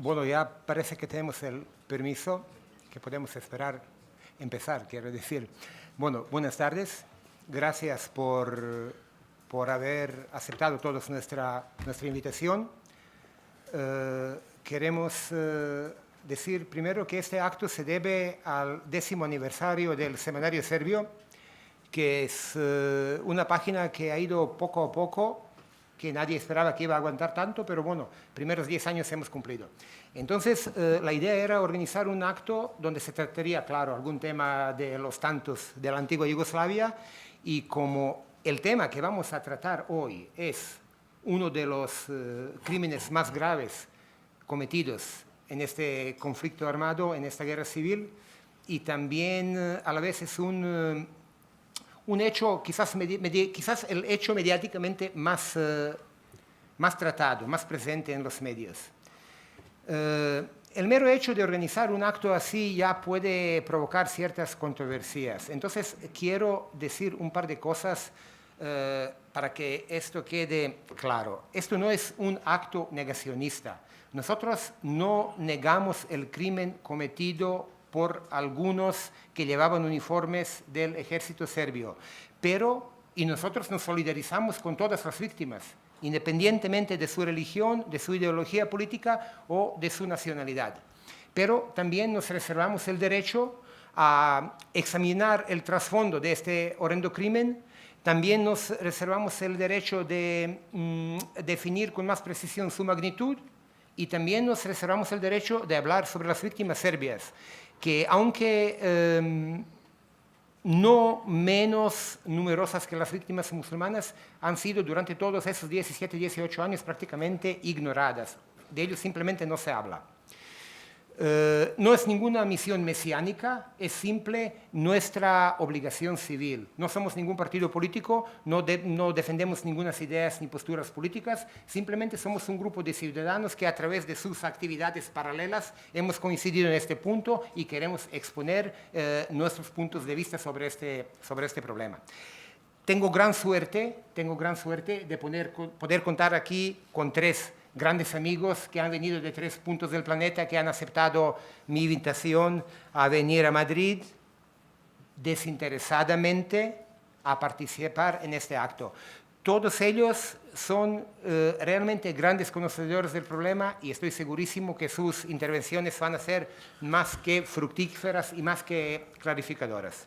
Bueno, ya parece que tenemos el permiso, que podemos empezar, quiero decir. Bueno, buenas tardes. Gracias por haber aceptado todos nuestra invitación. Queremos decir primero que este acto se debe al 10º aniversario del Semanario Serbio, que es una página que ha ido poco a poco, que nadie esperaba que iba a aguantar tanto, pero bueno, primeros 10 años hemos cumplido. Entonces, la idea era organizar un acto donde se trataría, claro, algún tema de los tantos de la antigua Yugoslavia, y como el tema que vamos a tratar hoy es uno de los crímenes más graves cometidos en este conflicto armado, en esta guerra civil, y también a la vez es un hecho, quizás el hecho mediáticamente más tratado, más presente en los medios. El mero hecho de organizar un acto así ya puede provocar ciertas controversias. Entonces, quiero decir un par de cosas para que esto quede claro. Esto no es un acto negacionista. Nosotros no negamos el crimen cometido por algunos que llevaban uniformes del ejército serbio, y nosotros nos solidarizamos con todas las víctimas, independientemente de su religión, de su ideología política o de su nacionalidad. Pero también nos reservamos el derecho a examinar el trasfondo de este horrendo crimen. También nos reservamos el derecho de definir con más precisión su magnitud, y también nos reservamos el derecho de hablar sobre las víctimas serbias, que aunque no menos numerosas que las víctimas musulmanas, han sido durante todos esos 17, 18 años prácticamente ignoradas. De ellos simplemente no se habla. No es ninguna misión mesiánica, es simple nuestra obligación civil. No somos ningún partido político, no defendemos ninguna ideas ni posturas políticas, simplemente somos un grupo de ciudadanos que a través de sus actividades paralelas hemos coincidido en este punto y queremos exponer nuestros puntos de vista sobre este problema. Tengo gran suerte de poder contar aquí con 3 grandes amigos que han venido de 3 puntos del planeta, que han aceptado mi invitación a venir a Madrid desinteresadamente a participar en este acto. Todos ellos son realmente grandes conocedores del problema, y estoy segurísimo que sus intervenciones van a ser más que fructíferas y más que clarificadoras.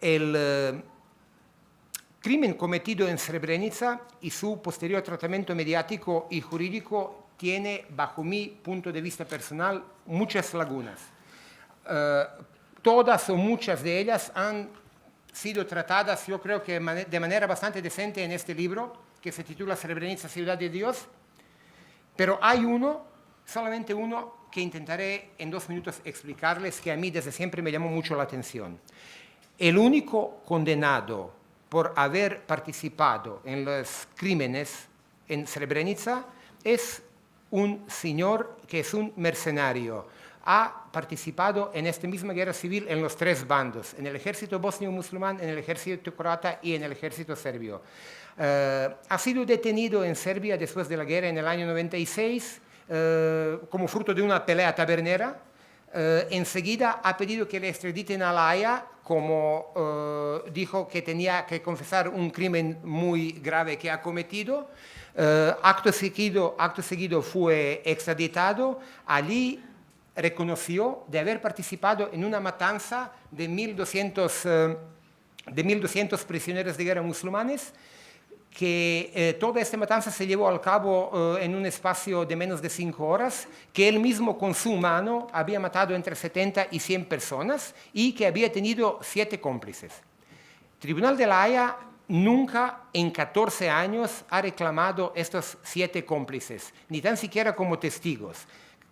El crimen cometido en Srebrenica y su posterior tratamiento mediático y jurídico tiene, bajo mi punto de vista personal, muchas lagunas. Todas o muchas de ellas han sido tratadas, yo creo que de manera bastante decente, en este libro que se titula Srebrenica, Ciudad de Dios, pero hay solamente uno, que intentaré en 2 minutos explicarles, que a mí desde siempre me llamó mucho la atención. El único condenado por haber participado en los crímenes en Srebrenica es un señor que es un mercenario. Ha participado en esta misma guerra civil en los 3 bandos, en el ejército bosnio musulmán, en el ejército croata y en el ejército serbio. Ha sido detenido en Serbia después de la guerra en el año 96 como fruto de una pelea tabernera. Enseguida ha pedido que le extraditen a La Haya, como dijo que tenía que confesar un crimen muy grave que ha cometido. Acto seguido fue extraditado. Allí reconoció de haber participado en una matanza de 1.200 prisioneros de guerra musulmanes, que toda esta matanza se llevó a cabo en un espacio de menos de 5 horas, que él mismo con su mano había matado entre 70 y 100 personas y que había tenido 7 cómplices. El Tribunal de La Haya nunca en 14 años ha reclamado estos 7 cómplices, ni tan siquiera como testigos.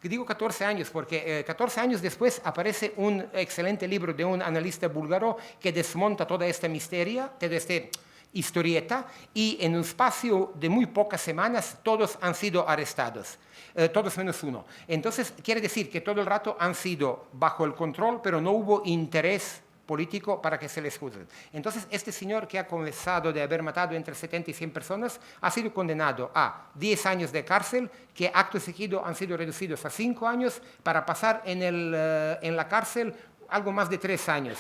Digo 14 años porque 14 años después aparece un excelente libro de un analista búlgaro que desmonta toda esta historieta, y en un espacio de muy pocas semanas todos han sido arrestados, todos menos uno. Entonces quiere decir que todo el rato han sido bajo el control, pero no hubo interés político para que se les juzgue. Entonces, este señor que ha confesado de haber matado entre 70 y 100 personas ha sido condenado a 10 años de cárcel, que acto seguido han sido reducidos a 5 años para pasar en la cárcel algo más de 3 años,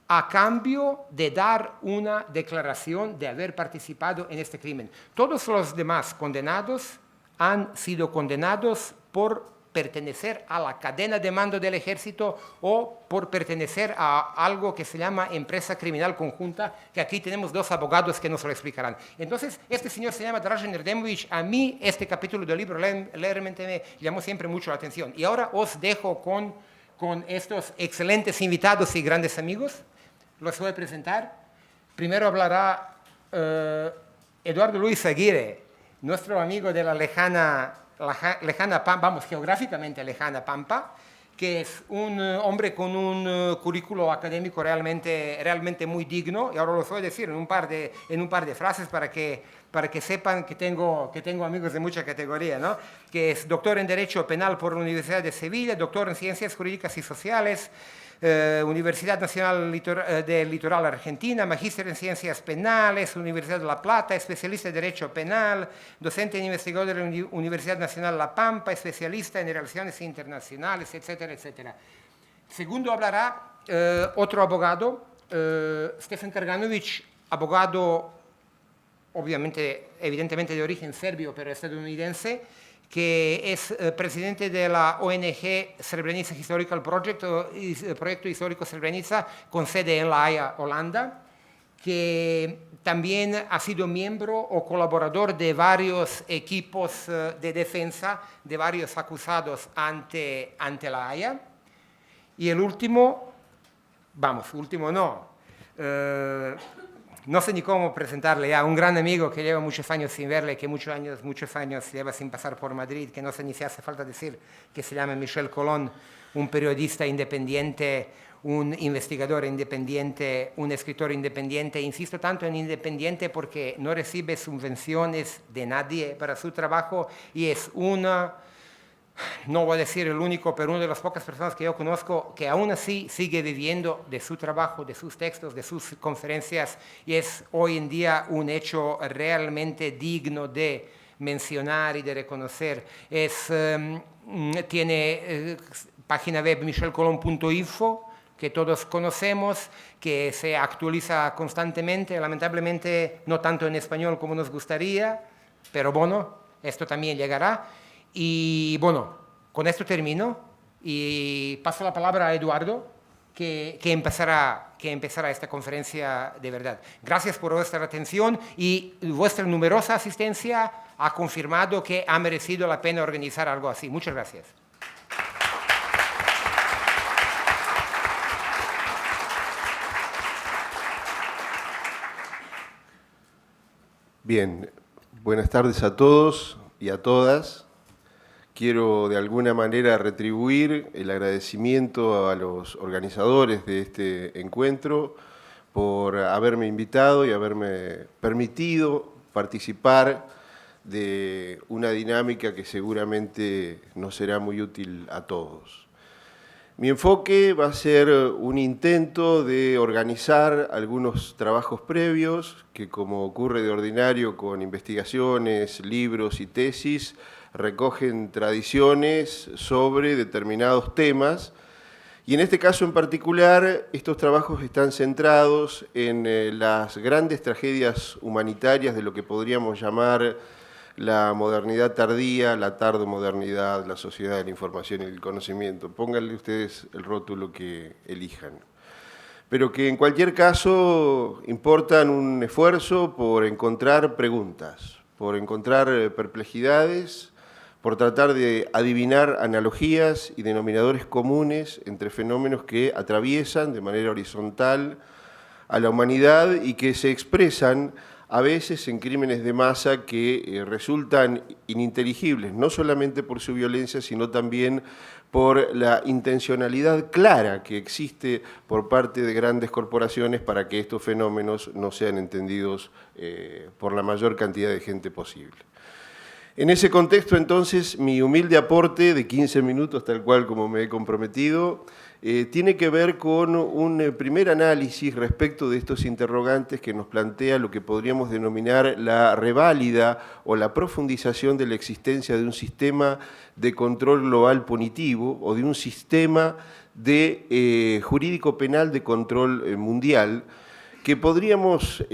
a cambio de dar una declaración de haber participado en este crimen. Todos los demás condenados han sido condenados por pertenecer a la cadena de mando del ejército o por pertenecer a algo que se llama empresa criminal conjunta, que aquí tenemos 2 abogados que nos lo explicarán. Entonces, este señor se llama Dražen Erdemović. A mí este capítulo del libro realmente me llamó siempre mucho la atención. Y ahora os dejo con estos excelentes invitados y grandes amigos. Los voy a presentar. Primero hablará Eduardo Luis Aguirre, nuestro amigo de la lejana Pampa, vamos, geográficamente lejana Pampa, que es un hombre con un currículo académico realmente muy digno, y ahora lo voy a decir en un par de frases para que sepan que tengo amigos de mucha categoría, ¿no? Que es doctor en Derecho Penal por la Universidad de Sevilla, doctor en Ciencias Jurídicas y Sociales, Universidad Nacional del Litoral Argentina, magíster en Ciencias Penales, Universidad de La Plata, especialista en Derecho Penal, docente e investigador de la Universidad Nacional La Pampa, especialista en Relaciones Internacionales, etcétera, etcétera. Segundo hablará otro abogado, Stefan Karganović, abogado evidentemente de origen serbio, pero estadounidense, que es presidente de la ONG Srebrenica Historical Project, Proyecto Histórico Srebrenica, con sede en La Haya, Holanda, que también ha sido miembro o colaborador de varios equipos de defensa de varios acusados ante La Haya. Y el último, no sé ni cómo presentarle ya, un gran amigo que lleva muchos años sin verle, que muchos años lleva sin pasar por Madrid, que no sé ni si hace falta decir, que se llama Michel Colón, un periodista independiente, un investigador independiente, un escritor independiente. Insisto tanto en independiente porque no recibe subvenciones de nadie para su trabajo y es no voy a decir el único, pero una de las pocas personas que yo conozco que aún así sigue viviendo de su trabajo, de sus textos, de sus conferencias, y es hoy en día un hecho realmente digno de mencionar y de reconocer. Tiene página web michelcolon.info, que todos conocemos, que se actualiza constantemente, lamentablemente no tanto en español como nos gustaría, pero bueno, esto también llegará. Y bueno, con esto termino y paso la palabra a Eduardo, que empezará esta conferencia de verdad. Gracias por vuestra atención y vuestra numerosa asistencia ha confirmado que ha merecido la pena organizar algo así. Muchas gracias. Bien, buenas tardes a todos y a todas. Quiero de alguna manera retribuir el agradecimiento a los organizadores de este encuentro por haberme invitado y haberme permitido participar de una dinámica que seguramente nos será muy útil a todos. Mi enfoque va a ser un intento de organizar algunos trabajos previos que, como ocurre de ordinario con investigaciones, libros y tesis, recogen tradiciones sobre determinados temas, y en este caso en particular estos trabajos están centrados en las grandes tragedias humanitarias de lo que podríamos llamar la modernidad tardía, la tardomodernidad, la sociedad de la información y el conocimiento. Pónganle ustedes el rótulo que elijan. Pero que en cualquier caso importan un esfuerzo por encontrar preguntas, por encontrar perplejidades, por tratar de adivinar analogías y denominadores comunes entre fenómenos que atraviesan de manera horizontal a la humanidad y que se expresan a veces en crímenes de masa que resultan ininteligibles, no solamente por su violencia, sino también por la intencionalidad clara que existe por parte de grandes corporaciones para que estos fenómenos no sean entendidos por la mayor cantidad de gente posible. En ese contexto, entonces, mi humilde aporte de 15 minutos, tal cual como me he comprometido, tiene que ver con un primer análisis respecto de estos interrogantes que nos plantea lo que podríamos denominar la reválida o la profundización de la existencia de un sistema de control global punitivo o de un sistema de jurídico penal de control mundial, que podríamos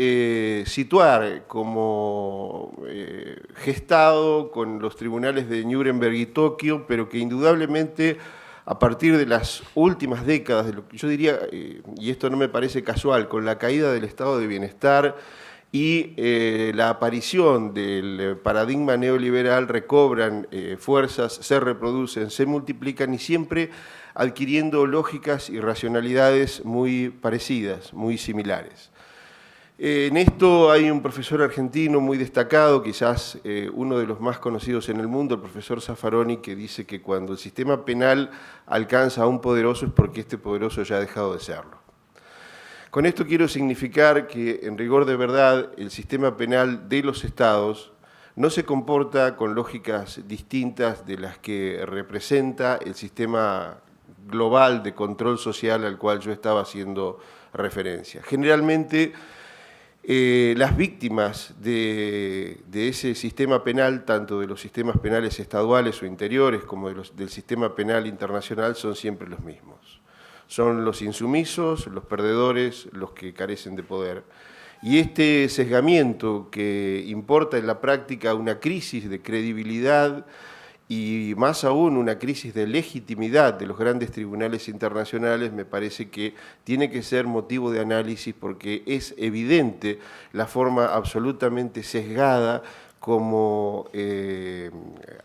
situar como gestado con los tribunales de Nuremberg y Tokio, pero que indudablemente a partir de las últimas décadas, de lo que yo diría, y esto no me parece casual, con la caída del estado de bienestar y la aparición del paradigma neoliberal, recobran fuerzas, se reproducen, se multiplican y siempre adquiriendo lógicas y racionalidades muy parecidas, muy similares. En esto hay un profesor argentino muy destacado, quizás uno de los más conocidos en el mundo, el profesor Zaffaroni, que dice que cuando el sistema penal alcanza a un poderoso es porque este poderoso ya ha dejado de serlo. Con esto quiero significar que, en rigor de verdad, el sistema penal de los estados no se comporta con lógicas distintas de las que representa el sistema global de control social al cual yo estaba haciendo referencia. Generalmente, las víctimas de ese sistema penal, tanto de los sistemas penales estaduales o interiores como del sistema penal internacional, son siempre los mismos. Son los insumisos, los perdedores, los que carecen de poder. Y este sesgamiento que importa en la práctica una crisis de credibilidad y más aún una crisis de legitimidad de los grandes tribunales internacionales, me parece que tiene que ser motivo de análisis porque es evidente la forma absolutamente sesgada como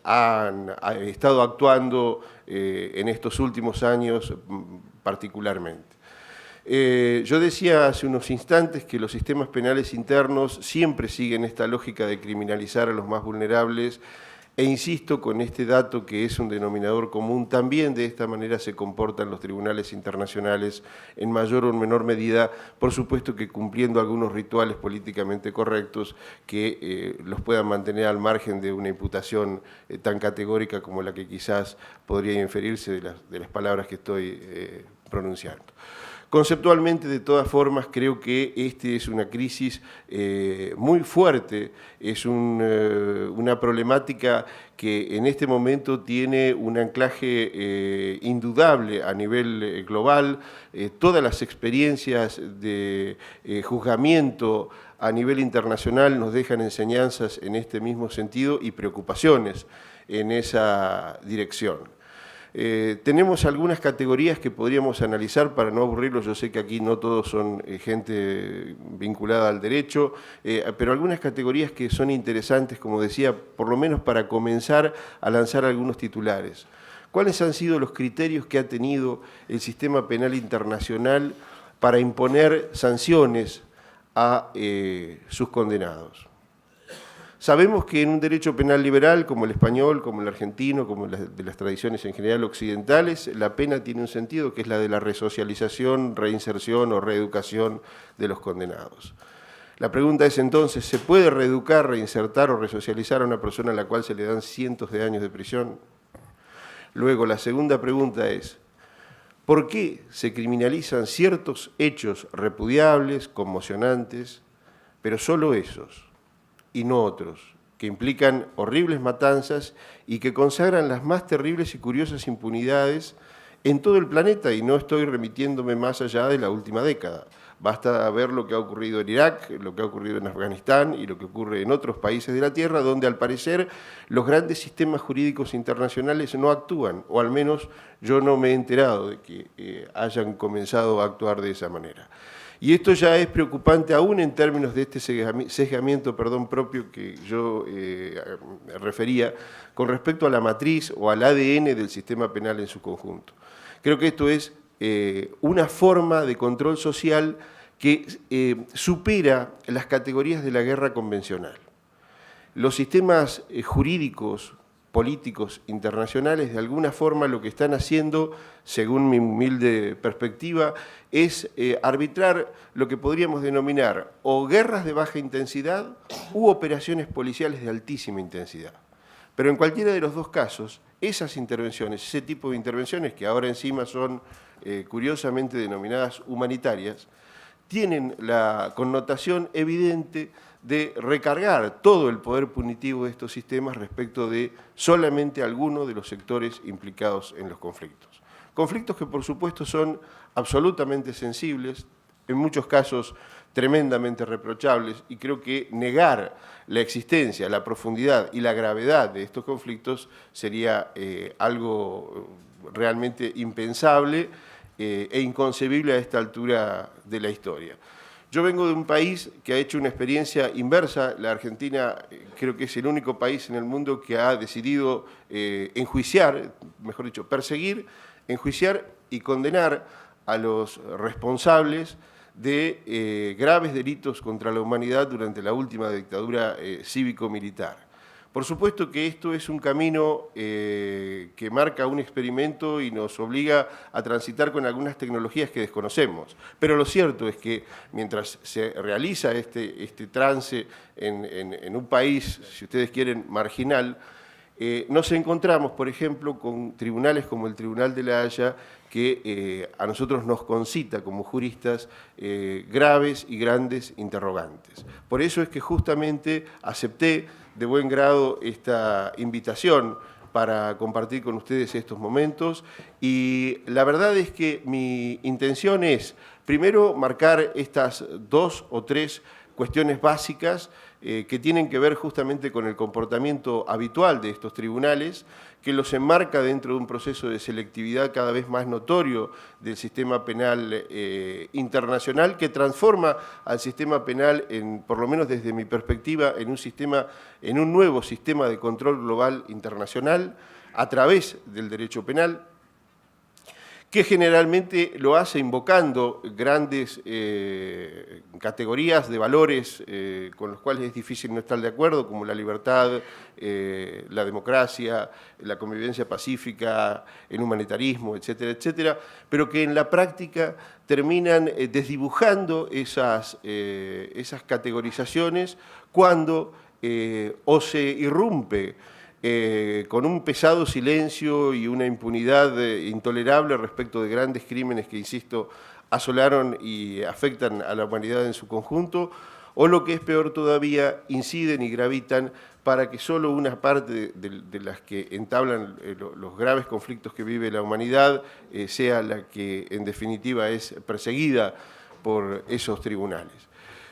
han estado actuando en estos últimos años particularmente. Yo decía hace unos instantes que los sistemas penales internos siempre siguen esta lógica de criminalizar a los más vulnerables. E insisto con este dato que es un denominador común, también de esta manera se comportan los tribunales internacionales en mayor o menor medida, por supuesto que cumpliendo algunos rituales políticamente correctos que los puedan mantener al margen de una imputación tan categórica como la que quizás podría inferirse de las palabras que estoy pronunciando. Conceptualmente, de todas formas, creo que este es una crisis muy fuerte, es una problemática que en este momento tiene un anclaje indudable a nivel global. Todas las experiencias de juzgamiento a nivel internacional nos dejan enseñanzas en este mismo sentido y preocupaciones en esa dirección. Tenemos algunas categorías que podríamos analizar para no aburrirlos. Yo sé que aquí no todos son gente vinculada al derecho, pero algunas categorías que son interesantes, como decía, por lo menos para comenzar a lanzar algunos titulares. ¿Cuáles han sido los criterios que ha tenido el sistema penal internacional para imponer sanciones a sus condenados? Sabemos que en un derecho penal liberal, como el español, como el argentino, como de las tradiciones en general occidentales, la pena tiene un sentido que es la de la resocialización, reinserción o reeducación de los condenados. La pregunta es entonces, ¿se puede reeducar, reinsertar o resocializar a una persona a la cual se le dan cientos de años de prisión? Luego, la segunda pregunta es, ¿por qué se criminalizan ciertos hechos repudiables, conmocionantes, pero solo esos? Y no otros, que implican horribles matanzas y que consagran las más terribles y curiosas impunidades en todo el planeta, y no estoy remitiéndome más allá de la última década. Basta ver lo que ha ocurrido en Irak, lo que ha ocurrido en Afganistán y lo que ocurre en otros países de la Tierra, donde al parecer los grandes sistemas jurídicos internacionales no actúan, o al menos yo no me he enterado de que hayan comenzado a actuar de esa manera. Y esto ya es preocupante aún en términos de este sesgamiento propio que yo refería con respecto a la matriz o al ADN del sistema penal en su conjunto. Creo que esto es una forma de control social que supera las categorías de la guerra convencional. Los sistemas jurídicos, políticos internacionales, de alguna forma lo que están haciendo, según mi humilde perspectiva, es arbitrar lo que podríamos denominar o guerras de baja intensidad u operaciones policiales de altísima intensidad. Pero en cualquiera de los dos casos, esas intervenciones, ese tipo de intervenciones que ahora encima son curiosamente denominadas humanitarias, tienen la connotación evidente de recargar todo el poder punitivo de estos sistemas respecto de solamente algunos de los sectores implicados en los conflictos. Conflictos que, por supuesto, son absolutamente sensibles, en muchos casos tremendamente reprochables, y creo que negar la existencia, la profundidad y la gravedad de estos conflictos sería algo realmente impensable e inconcebible a esta altura de la historia. Yo vengo de un país que ha hecho una experiencia inversa. La Argentina creo que es el único país en el mundo que ha decidido enjuiciar, mejor dicho, perseguir, enjuiciar y condenar a los responsables de graves delitos contra la humanidad durante la última dictadura cívico-militar. Por supuesto que esto es un camino que marca un experimento y nos obliga a transitar con algunas tecnologías que desconocemos. Pero lo cierto es que mientras se realiza este trance en un país, si ustedes quieren, marginal, nos encontramos, por ejemplo, con tribunales como el Tribunal de la Haya, que a nosotros nos concita como juristas graves y grandes interrogantes. Por eso es que justamente acepté de buen grado esta invitación para compartir con ustedes estos momentos, y la verdad es que mi intención es, primero, marcar estas 2 o 3 cuestiones básicas que tienen que ver justamente con el comportamiento habitual de estos tribunales, que los enmarca dentro de un proceso de selectividad cada vez más notorio del sistema penal internacional, que transforma al sistema penal, por lo menos desde mi perspectiva, en un nuevo sistema de control global internacional a través del derecho penal, que generalmente lo hace invocando grandes categorías de valores con los cuales es difícil no estar de acuerdo, como la libertad, la democracia, la convivencia pacífica, el humanitarismo, etcétera, etcétera, pero que en la práctica terminan desdibujando esas categorizaciones cuando o se irrumpe con un pesado silencio y una impunidad intolerable respecto de grandes crímenes que, insisto, asolaron y afectan a la humanidad en su conjunto, o lo que es peor todavía, inciden y gravitan para que solo una parte de las que entablan los graves conflictos que vive la humanidad sea la que en definitiva es perseguida por esos tribunales.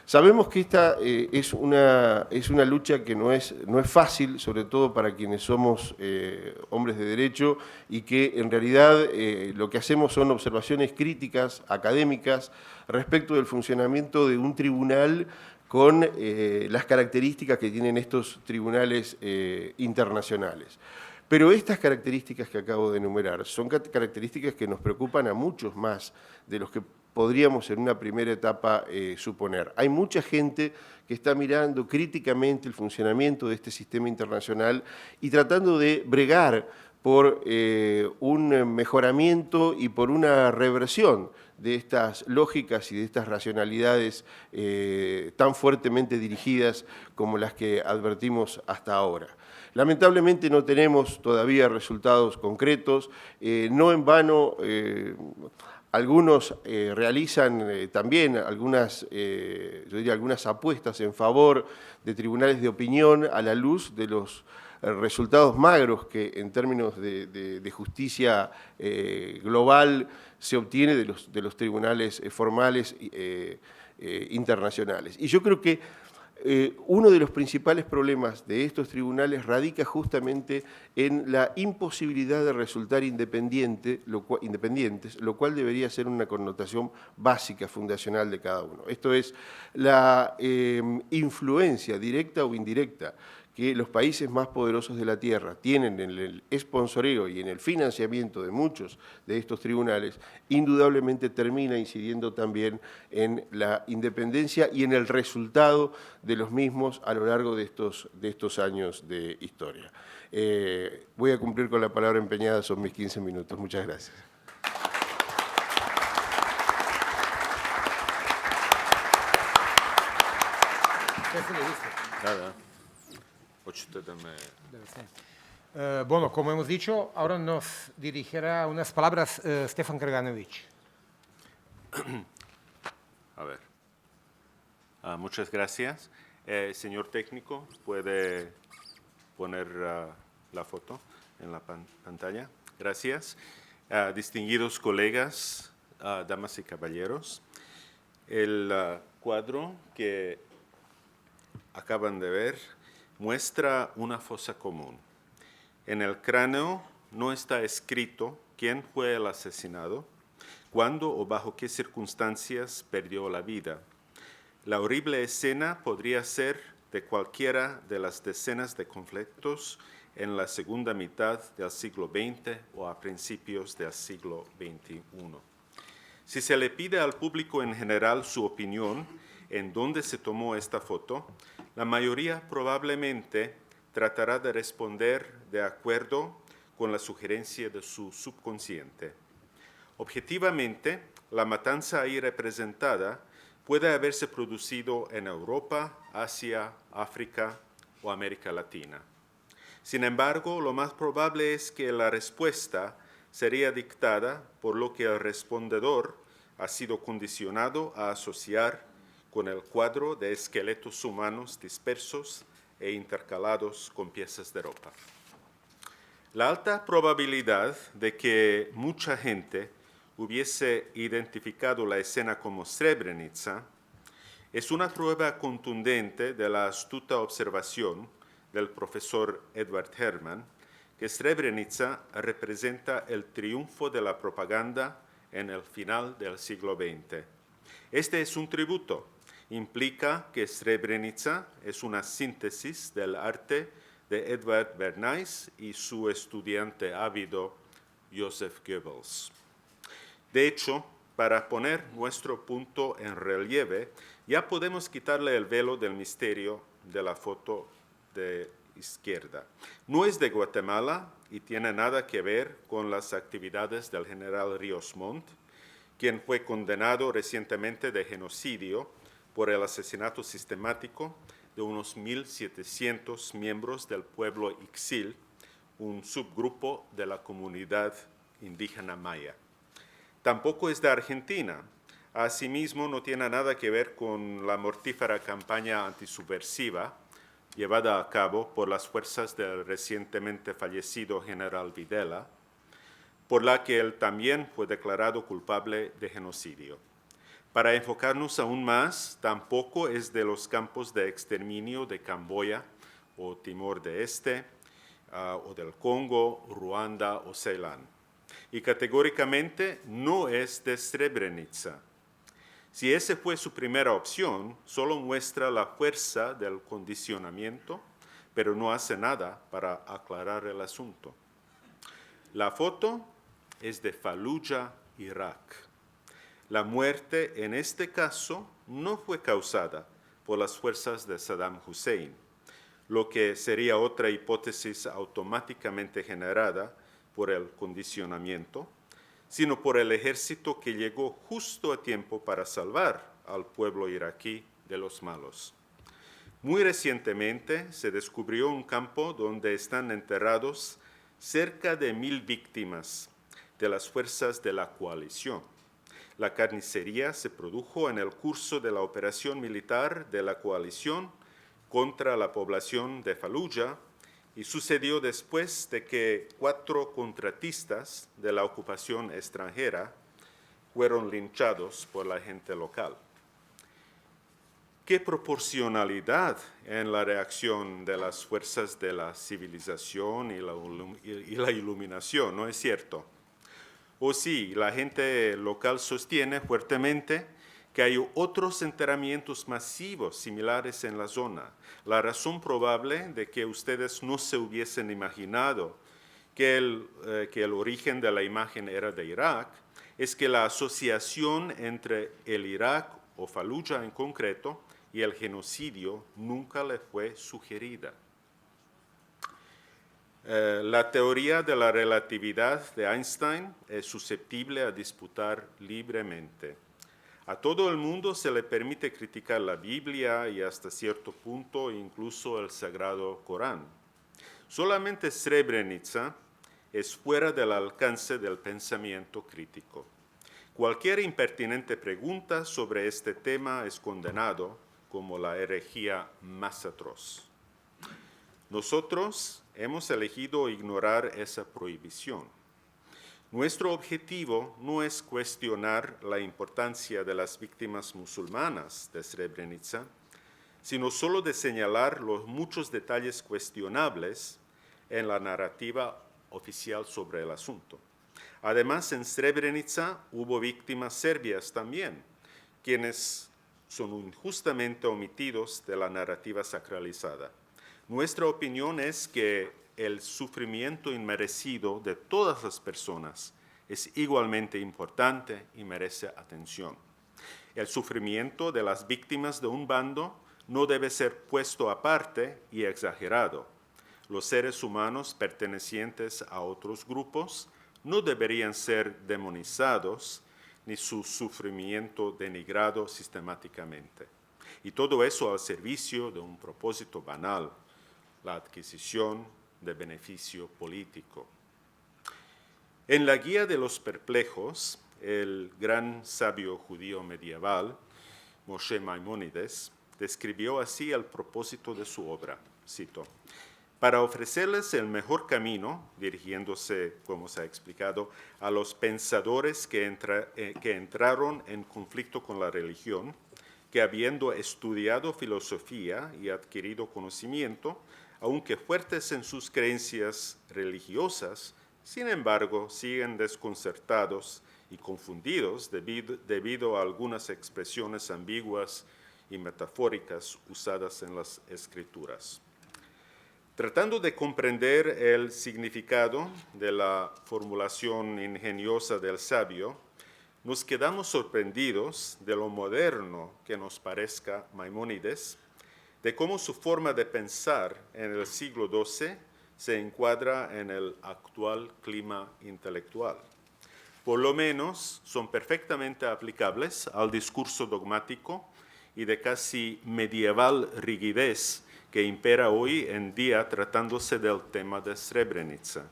Sabemos que esta es una lucha que no es fácil, sobre todo para quienes somos hombres de derecho, y que en realidad lo que hacemos son observaciones críticas, académicas, respecto del funcionamiento de un tribunal con las características que tienen estos tribunales internacionales. Pero estas características que acabo de enumerar son características que nos preocupan a muchos más de los que podríamos en una primera etapa suponer. Hay mucha gente que está mirando críticamente el funcionamiento de este sistema internacional y tratando de bregar por un mejoramiento y por una reversión de estas lógicas y de estas racionalidades tan fuertemente dirigidas como las que advertimos hasta ahora. Lamentablemente no tenemos todavía resultados concretos, no en vano algunos realizan también algunas, yo diría, algunas apuestas en favor de tribunales de opinión a la luz de los resultados magros que en términos de justicia global se obtiene de los tribunales formales internacionales. Y yo creo que uno de los principales problemas de estos tribunales radica justamente en la imposibilidad de resultar independientes, lo cual debería ser una connotación básica, fundacional de cada uno. Esto es, la influencia directa o indirecta que los países más poderosos de la Tierra tienen en el sponsoreo y en el financiamiento de muchos de estos tribunales, indudablemente termina incidiendo también en la independencia y en el resultado de los mismos a lo largo de estos años de historia. Voy a cumplir con la palabra empeñada, son mis 15 minutos. Muchas gracias. Da. Hoćete da me... Bueno, como hemos dicho, ahora nos dirigirá unas palabras Stefan Krganović. A ver. Muchas gracias. Señor técnico, ¿puede poner la foto en la pantalla? Gracias. Distinguidos colegas, damas y caballeros, el cuadro que acaban de ver muestra una fosa común. En el cráneo no está escrito quién fue el asesinado, cuándo o bajo qué circunstancias perdió la vida. La horrible escena podría ser de cualquiera de las decenas de conflictos en la segunda mitad del siglo XX o a principios del siglo XXI. Si se le pide al público en general su opinión en dónde se tomó esta foto, la mayoría probablemente tratará de responder de acuerdo con la sugerencia de su subconsciente. Objetivamente, la matanza ahí representada puede haberse producido en Europa, Asia, África o América Latina. Sin embargo, lo más probable es que la respuesta sería dictada por lo que el respondedor ha sido condicionado a asociar con el cuadro de esqueletos humanos dispersos e intercalados con piezas de ropa. La alta probabilidad de que mucha gente hubiese identificado la escena como Srebrenica es una prueba contundente de la astuta observación del profesor Edward Herman que Srebrenica representa el triunfo de la propaganda en el final del siglo XX. Este es un tributo. Implica que Srebrenica es una síntesis del arte de Edvard Bernays y su estudiante ávido Joseph Goebbels. De hecho, para poner nuestro punto en relieve, ya podemos quitarle el velo del misterio de la foto de izquierda. No es de Guatemala y tiene nada que ver con las actividades del general Ríos Montt, quien fue condenado recientemente de genocidio por el asesinato sistemático de unos 1.700 miembros del pueblo Ixil, un subgrupo de la comunidad indígena maya. Tampoco es de Argentina. Asimismo, no tiene nada que ver con la mortífera campaña antisubversiva llevada a cabo por las fuerzas del recientemente fallecido general Videla, por la que él también fue declarado culpable de genocidio. Para enfocarnos aún más, tampoco es de los campos de exterminio de Camboya o Timor de Este, o del Congo, Ruanda o Ceilán. Y categóricamente no es de Srebrenica. Si esa fue su primera opción, solo muestra la fuerza del condicionamiento, pero no hace nada para aclarar el asunto. La foto es de Fallujah, Irak. La muerte en este caso no fue causada por las fuerzas de Saddam Hussein, lo que sería otra hipótesis automáticamente generada por el condicionamiento, sino por el ejército que llegó justo a tiempo para salvar al pueblo iraquí de los malos. Muy recientemente se descubrió un campo donde están enterrados cerca de 1,000 víctimas de las fuerzas de la coalición. La carnicería se produjo en el curso de la operación militar de la coalición contra la población de Fallujah y sucedió después de que 4 contratistas de la ocupación extranjera fueron linchados por la gente local. ¿Qué proporcionalidad en la reacción de las fuerzas de la civilización y la iluminación, ¿no es cierto? O sí, la gente local sostiene fuertemente que hay otros enterramientos masivos similares en la zona. La razón probable de que ustedes no se hubiesen imaginado que el origen de la imagen era de Irak es que la asociación entre el Irak o Fallujah en concreto y el genocidio nunca le fue sugerida. La teoría de la relatividad de Einstein es susceptible a disputar libremente. A todo el mundo se le permite criticar la Biblia y hasta cierto punto incluso el Sagrado Corán. Solamente Srebrenica es fuera del alcance del pensamiento crítico. Cualquier impertinente pregunta sobre este tema es condenado como la herejía más atroz. Nosotros hemos elegido ignorar esa prohibición. Nuestro objetivo no es cuestionar la importancia de las víctimas musulmanas de Srebrenica, sino solo de señalar los muchos detalles cuestionables en la narrativa oficial sobre el asunto. Además, en Srebrenica hubo víctimas serbias también, quienes son injustamente omitidos de la narrativa sacralizada. Nuestra opinión es que el sufrimiento inmerecido de todas las personas es igualmente importante y merece atención. El sufrimiento de las víctimas de un bando no debe ser puesto aparte y exagerado. Los seres humanos pertenecientes a otros grupos no deberían ser demonizados ni su sufrimiento denigrado sistemáticamente. Y todo eso al servicio de un propósito banal, la adquisición de beneficio político. En la Guía de los Perplejos, el gran sabio judío medieval, Moshe Maimónides, describió así el propósito de su obra, cito: para ofrecerles el mejor camino, dirigiéndose, como se ha explicado, a los pensadores que entraron en conflicto con la religión, que habiendo estudiado filosofía y adquirido conocimiento, aunque fuertes en sus creencias religiosas, sin embargo, siguen desconcertados y confundidos debido a algunas expresiones ambiguas y metafóricas usadas en las Escrituras. Tratando de comprender el significado de la formulación ingeniosa del sabio, nos quedamos sorprendidos de lo moderno que nos parezca Maimónides, de cómo su forma de pensar en el siglo XII se encuadra en el actual clima intelectual. Por lo menos son perfectamente aplicables al discurso dogmático y de casi medieval rigidez que impera hoy en día tratándose del tema de Srebrenica.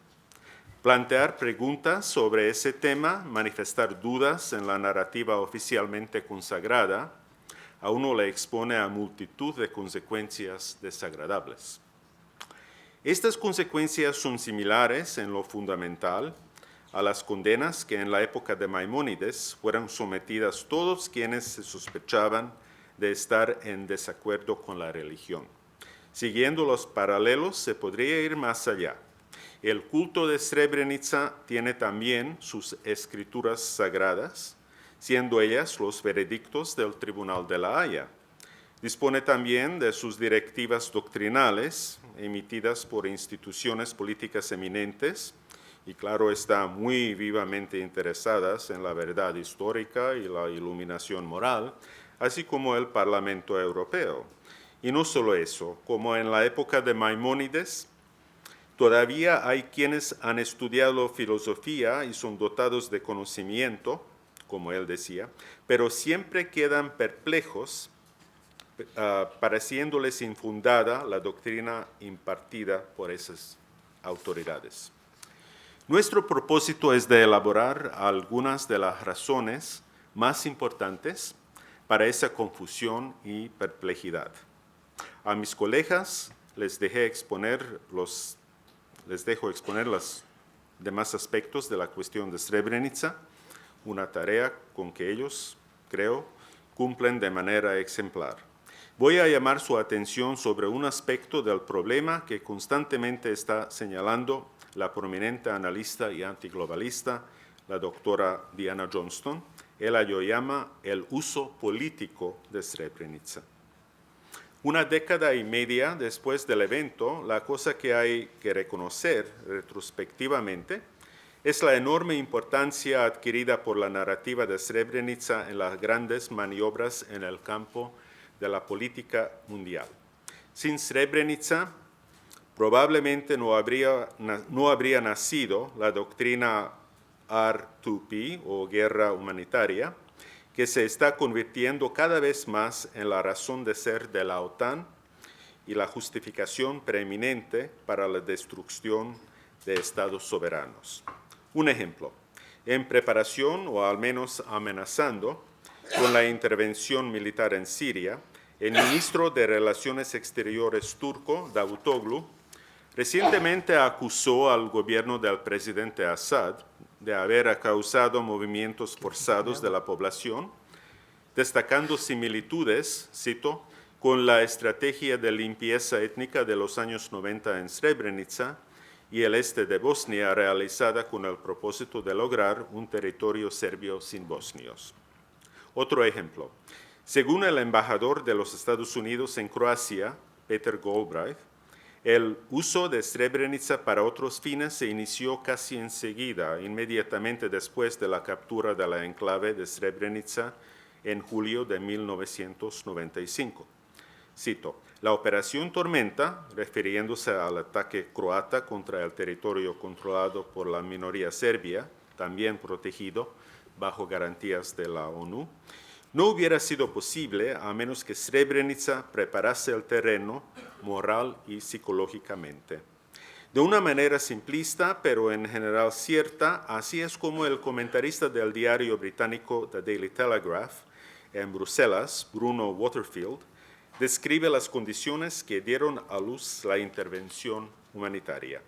Plantear preguntas sobre ese tema, manifestar dudas en la narrativa oficialmente consagrada, a uno le expone a multitud de consecuencias desagradables. Estas consecuencias son similares en lo fundamental a las condenas que en la época de Maimónides fueron sometidas todos quienes se sospechaban de estar en desacuerdo con la religión. Siguiendo los paralelos, se podría ir más allá. El culto de Srebrenica tiene también sus escrituras sagradas, siendo ellas los veredictos del Tribunal de la Haya. Dispone también de sus directivas doctrinales, emitidas por instituciones políticas eminentes, y claro está, muy vivamente interesadas en la verdad histórica y la iluminación moral, así como el Parlamento Europeo. Y no solo eso, como en la época de Maimónides, todavía hay quienes han estudiado filosofía y son dotados de conocimiento, como él decía, pero siempre quedan perplejos, pareciéndoles infundada la doctrina impartida por esas autoridades. Nuestro propósito es de elaborar algunas de las razones más importantes para esa confusión y perplejidad. A mis colegas les dejo exponer los demás aspectos de la cuestión de Srebrenica, una tarea con que ellos, creo, cumplen de manera exemplar. Voy a llamar su atención sobre un aspecto del problema que constantemente está señalando la prominente analista y antiglobalista, la doctora Diana Johnston. Ella lo llama el uso político de Srebrenica. Una década y media después del evento, la cosa que hay que reconocer retrospectivamente es la enorme importancia adquirida por la narrativa de Srebrenica en las grandes maniobras en el campo de la política mundial. Sin Srebrenica, probablemente no habría nacido la doctrina R2P o guerra humanitaria, que se está convirtiendo cada vez más en la razón de ser de la OTAN y la justificación preeminente para la destrucción de estados soberanos. Un ejemplo, en preparación o al menos amenazando con la intervención militar en Siria, el ministro de Relaciones Exteriores turco, Davutoglu, recientemente acusó al gobierno del presidente Assad de haber causado movimientos forzados de la población, destacando similitudes, cito, con la estrategia de limpieza étnica de los años 90 en Srebrenica y el este de Bosnia, realizada con el propósito de lograr un territorio serbio sin bosnios. Otro ejemplo. Según el embajador de los Estados Unidos en Croacia, Peter Goldbright, el uso de Srebrenica para otros fines se inició casi enseguida, inmediatamente después de la captura de la enclave de Srebrenica en julio de 1995. Cito, la Operación Tormenta, refiriéndose al ataque croata contra el territorio controlado por la minoría serbia, también protegido bajo garantías de la ONU, no hubiera sido posible a menos que Srebrenica preparase el terreno moral y psicológicamente. De una manera simplista, pero en general cierta, así es como el comentarista del diario británico The Daily Telegraph en Bruselas, Bruno Waterfield, describe las condiciones que dieron a luz la intervención humanitaria.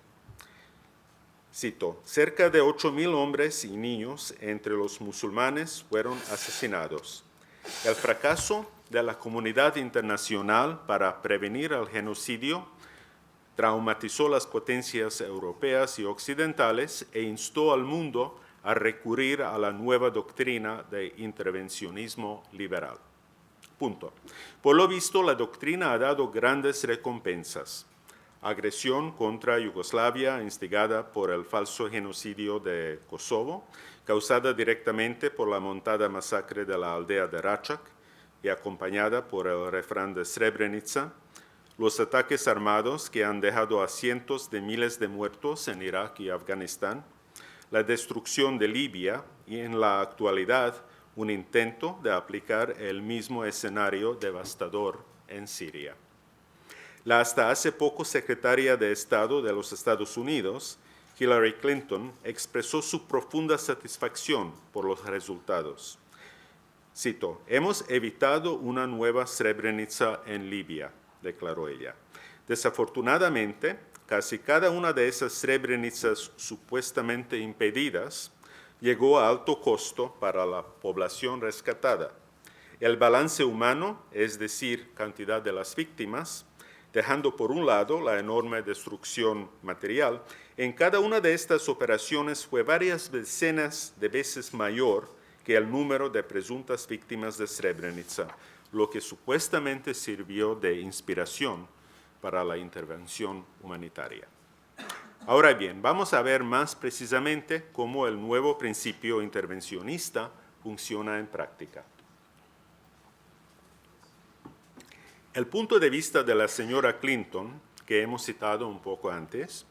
Cito, cerca de 8.000 hombres y niños entre los musulmanes fueron asesinados. El fracaso de la comunidad internacional para prevenir el genocidio traumatizó las potencias europeas y occidentales e instó al mundo a recurrir a la nueva doctrina de intervencionismo liberal. Punto. Por lo visto, la doctrina ha dado grandes recompensas. Agresión contra Yugoslavia instigada por el falso genocidio de Kosovo, causada directamente por la montada masacre de la aldea de Račak y acompañada por el refrán de Srebrenica, los ataques armados que han dejado a cientos de miles de muertos en Irak y Afganistán, la destrucción de Libia y en la actualidad un intento de aplicar el mismo escenario devastador en Siria. La hasta hace poco secretaria de Estado de los Estados Unidos, Hillary Clinton, expresó su profunda satisfacción por los resultados. Cito, hemos evitado una nueva Srebrenica en Libia, declaró ella. Desafortunadamente, casi cada una de esas Srebrenicas supuestamente impedidas llegó a alto costo para la población rescatada. El balance humano, es decir, cantidad de las víctimas, dejando por un lado la enorme destrucción material, en cada una de estas operaciones fue varias decenas de veces mayor que el número de presuntas víctimas de Srebrenica, lo que supuestamente sirvió de inspiración para la intervención humanitaria. Ahora bien, vamos a ver más precisamente cómo el nuevo principio intervencionista funciona en práctica. El punto de vista de la señora Clinton, que hemos citado un poco antes,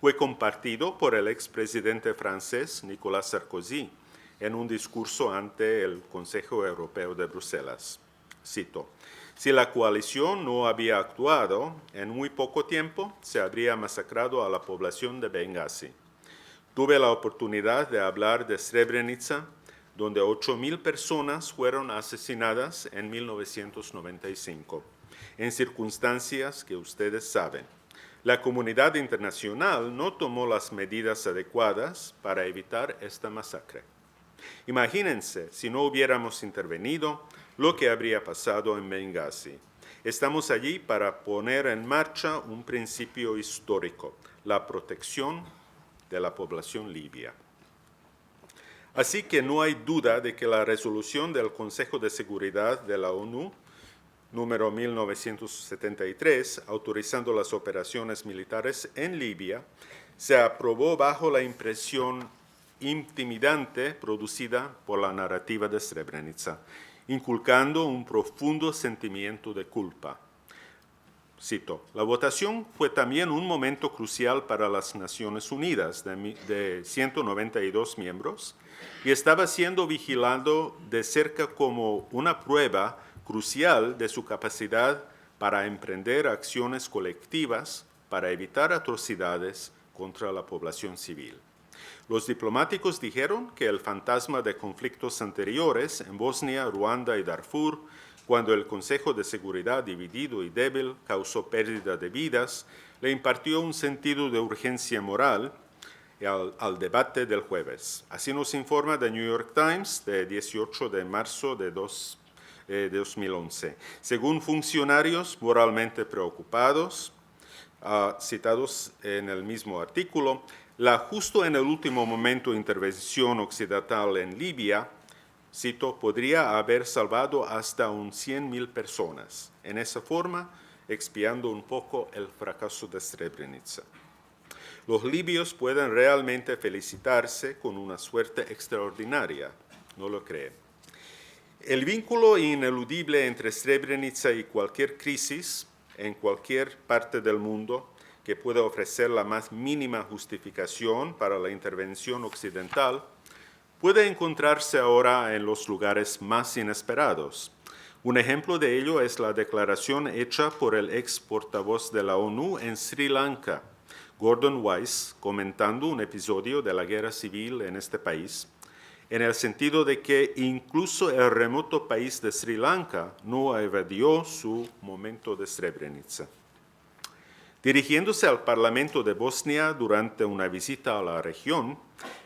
fue compartido por el expresidente francés Nicolas Sarkozy en un discurso ante el Consejo Europeo de Bruselas. Cito, si la coalición no había actuado, en muy poco tiempo se habría masacrado a la población de Benghazi. Tuve la oportunidad de hablar de Srebrenica, donde 8.000 personas fueron asesinadas en 1995. En circunstancias que ustedes saben. La comunidad internacional no tomó las medidas adecuadas para evitar esta masacre. Imagínense si no hubiéramos intervenido lo que habría pasado en Benghazi. Estamos allí para poner en marcha un principio histórico, la protección de la población libia. Así que no hay duda de que la resolución del Consejo de Seguridad de la ONU número 1973, autorizando las operaciones militares en Libia, se aprobó bajo la impresión intimidante producida por la narrativa de Srebrenica, inculcando un profundo sentimiento de culpa. Cito, la votación fue también un momento crucial para las Naciones Unidas, de 192 miembros, y estaba siendo vigilado de cerca como una prueba crucial de su capacidad para emprender acciones colectivas para evitar atrocidades contra la población civil. Los diplomáticos dijeron que el fantasma de conflictos anteriores en Bosnia, Ruanda y Darfur, cuando el Consejo de Seguridad dividido y débil causó pérdida de vidas, le impartió un sentido de urgencia moral al debate del jueves. Así nos informa The New York Times de 18 de marzo de 2011. Según funcionarios moralmente preocupados, citados en el mismo artículo, la justo en el último momento intervención occidental en Libia, cito, podría haber salvado hasta 100.000 personas. En esa forma, expiando un poco el fracaso de Srebrenica. Los libios pueden realmente felicitarse con una suerte extraordinaria, ¿no lo creen? El vínculo ineludible entre Srebrenica y cualquier crisis en cualquier parte del mundo que pueda ofrecer la más mínima justificación para la intervención occidental puede encontrarse ahora en los lugares más inesperados. Un ejemplo de ello es la declaración hecha por el ex portavoz de la ONU en Sri Lanka, Gordon Weiss, comentando un episodio de la guerra civil en este país, en el sentido de que incluso el remoto país de Sri Lanka no evadió su momento de Srebrenica. Dirigiéndose al Parlamento de Bosnia durante una visita a la región,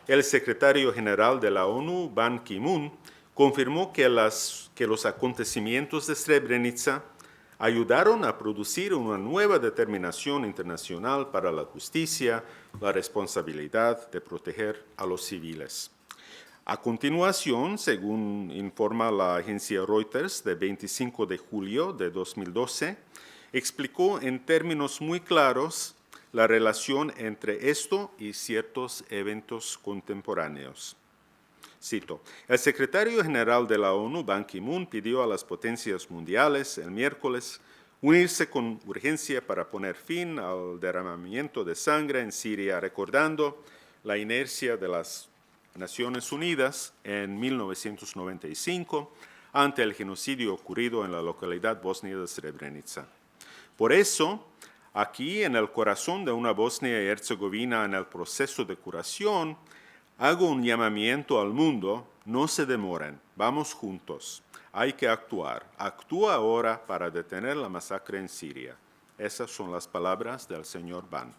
el secretario general de la ONU, Ban Ki-moon, confirmó que los acontecimientos de Srebrenica ayudaron a producir una nueva determinación internacional para la justicia, la responsabilidad de proteger a los civiles. A continuación, según informa la agencia Reuters de 25 de julio de 2012, explicó en términos muy claros la relación entre esto y ciertos eventos contemporáneos. Cito, el secretario general de la ONU, Ban Ki-moon, pidió a las potencias mundiales el miércoles unirse con urgencia para poner fin al derramamiento de sangre en Siria, recordando la inercia de las Naciones Unidas en 1995 ante el genocidio ocurrido en la localidad bosnia de Srebrenica. Por eso, aquí en el corazón de una Bosnia y Herzegovina en el proceso de curación, hago un llamamiento al mundo, no se demoren, vamos juntos, hay que actuar. Actúa ahora para detener la masacre en Siria. Esas son las palabras del señor Ban.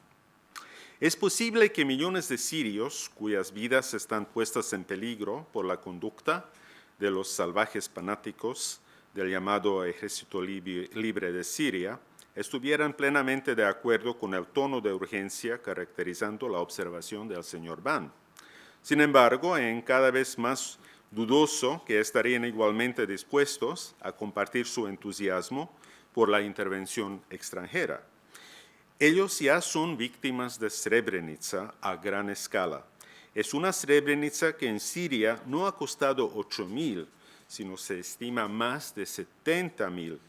Es posible que millones de sirios, cuyas vidas están puestas en peligro por la conducta de los salvajes fanáticos del llamado Ejército Libre de Siria, estuvieran plenamente de acuerdo con el tono de urgencia caracterizando la observación del señor Ban. Sin embargo, en cada vez más dudoso que estarían igualmente dispuestos a compartir su entusiasmo por la intervención extranjera. Ellos ya son víctimas de Srebrenica a gran escala. Es una Srebrenica que en Siria no ha costado 8.000, sino se estima más de 70.000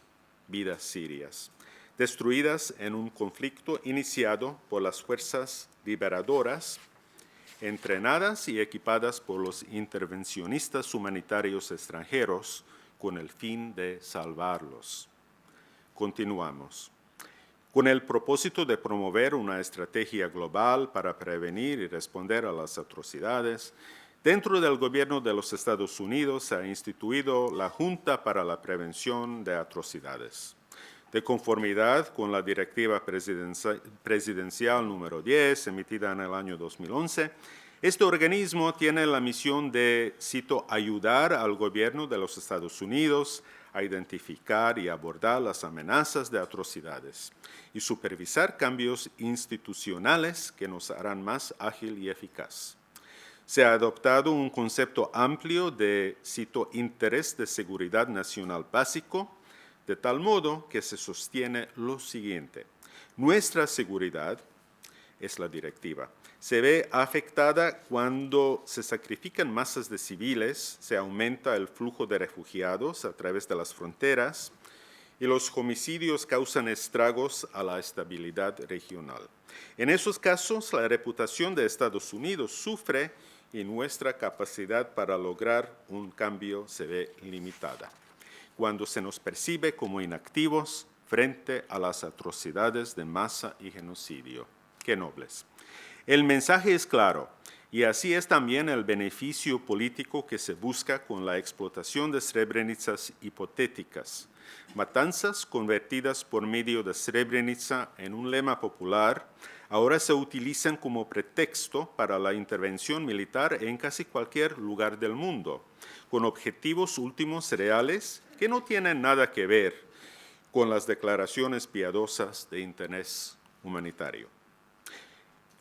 vidas sirias, destruidas en un conflicto iniciado por las fuerzas liberadoras, entrenadas y equipadas por los intervencionistas humanitarios extranjeros con el fin de salvarlos. Continuamos. Con el propósito de promover una estrategia global para prevenir y responder a las atrocidades, dentro del gobierno de los Estados Unidos se ha instituido la Junta para la Prevención de Atrocidades. De conformidad con la Directiva Presidencial número 10, emitida en el año 2011, este organismo tiene la misión de, cito, ayudar al gobierno de los Estados Unidos a identificar y abordar las amenazas de atrocidades y supervisar cambios institucionales que nos harán más ágil y eficaz. Se ha adoptado un concepto amplio de, cito, interés de seguridad nacional básico, de tal modo que se sostiene lo siguiente. Nuestra seguridad, es la directiva, se ve afectada cuando se sacrifican masas de civiles, se aumenta el flujo de refugiados a través de las fronteras y los homicidios causan estragos a la estabilidad regional. En esos casos, la reputación de Estados Unidos sufre y nuestra capacidad para lograr un cambio se ve limitada. Cuando se nos percibe como inactivos frente a las atrocidades de masa y genocidio. ¡Qué nobles! El mensaje es claro, y así es también el beneficio político que se busca con la explotación de Srebrenicas hipotéticas. Matanzas convertidas por medio de Srebrenica en un lema popular ahora se utilizan como pretexto para la intervención militar en casi cualquier lugar del mundo, con objetivos últimos reales que no tienen nada que ver con las declaraciones piadosas de interés humanitario.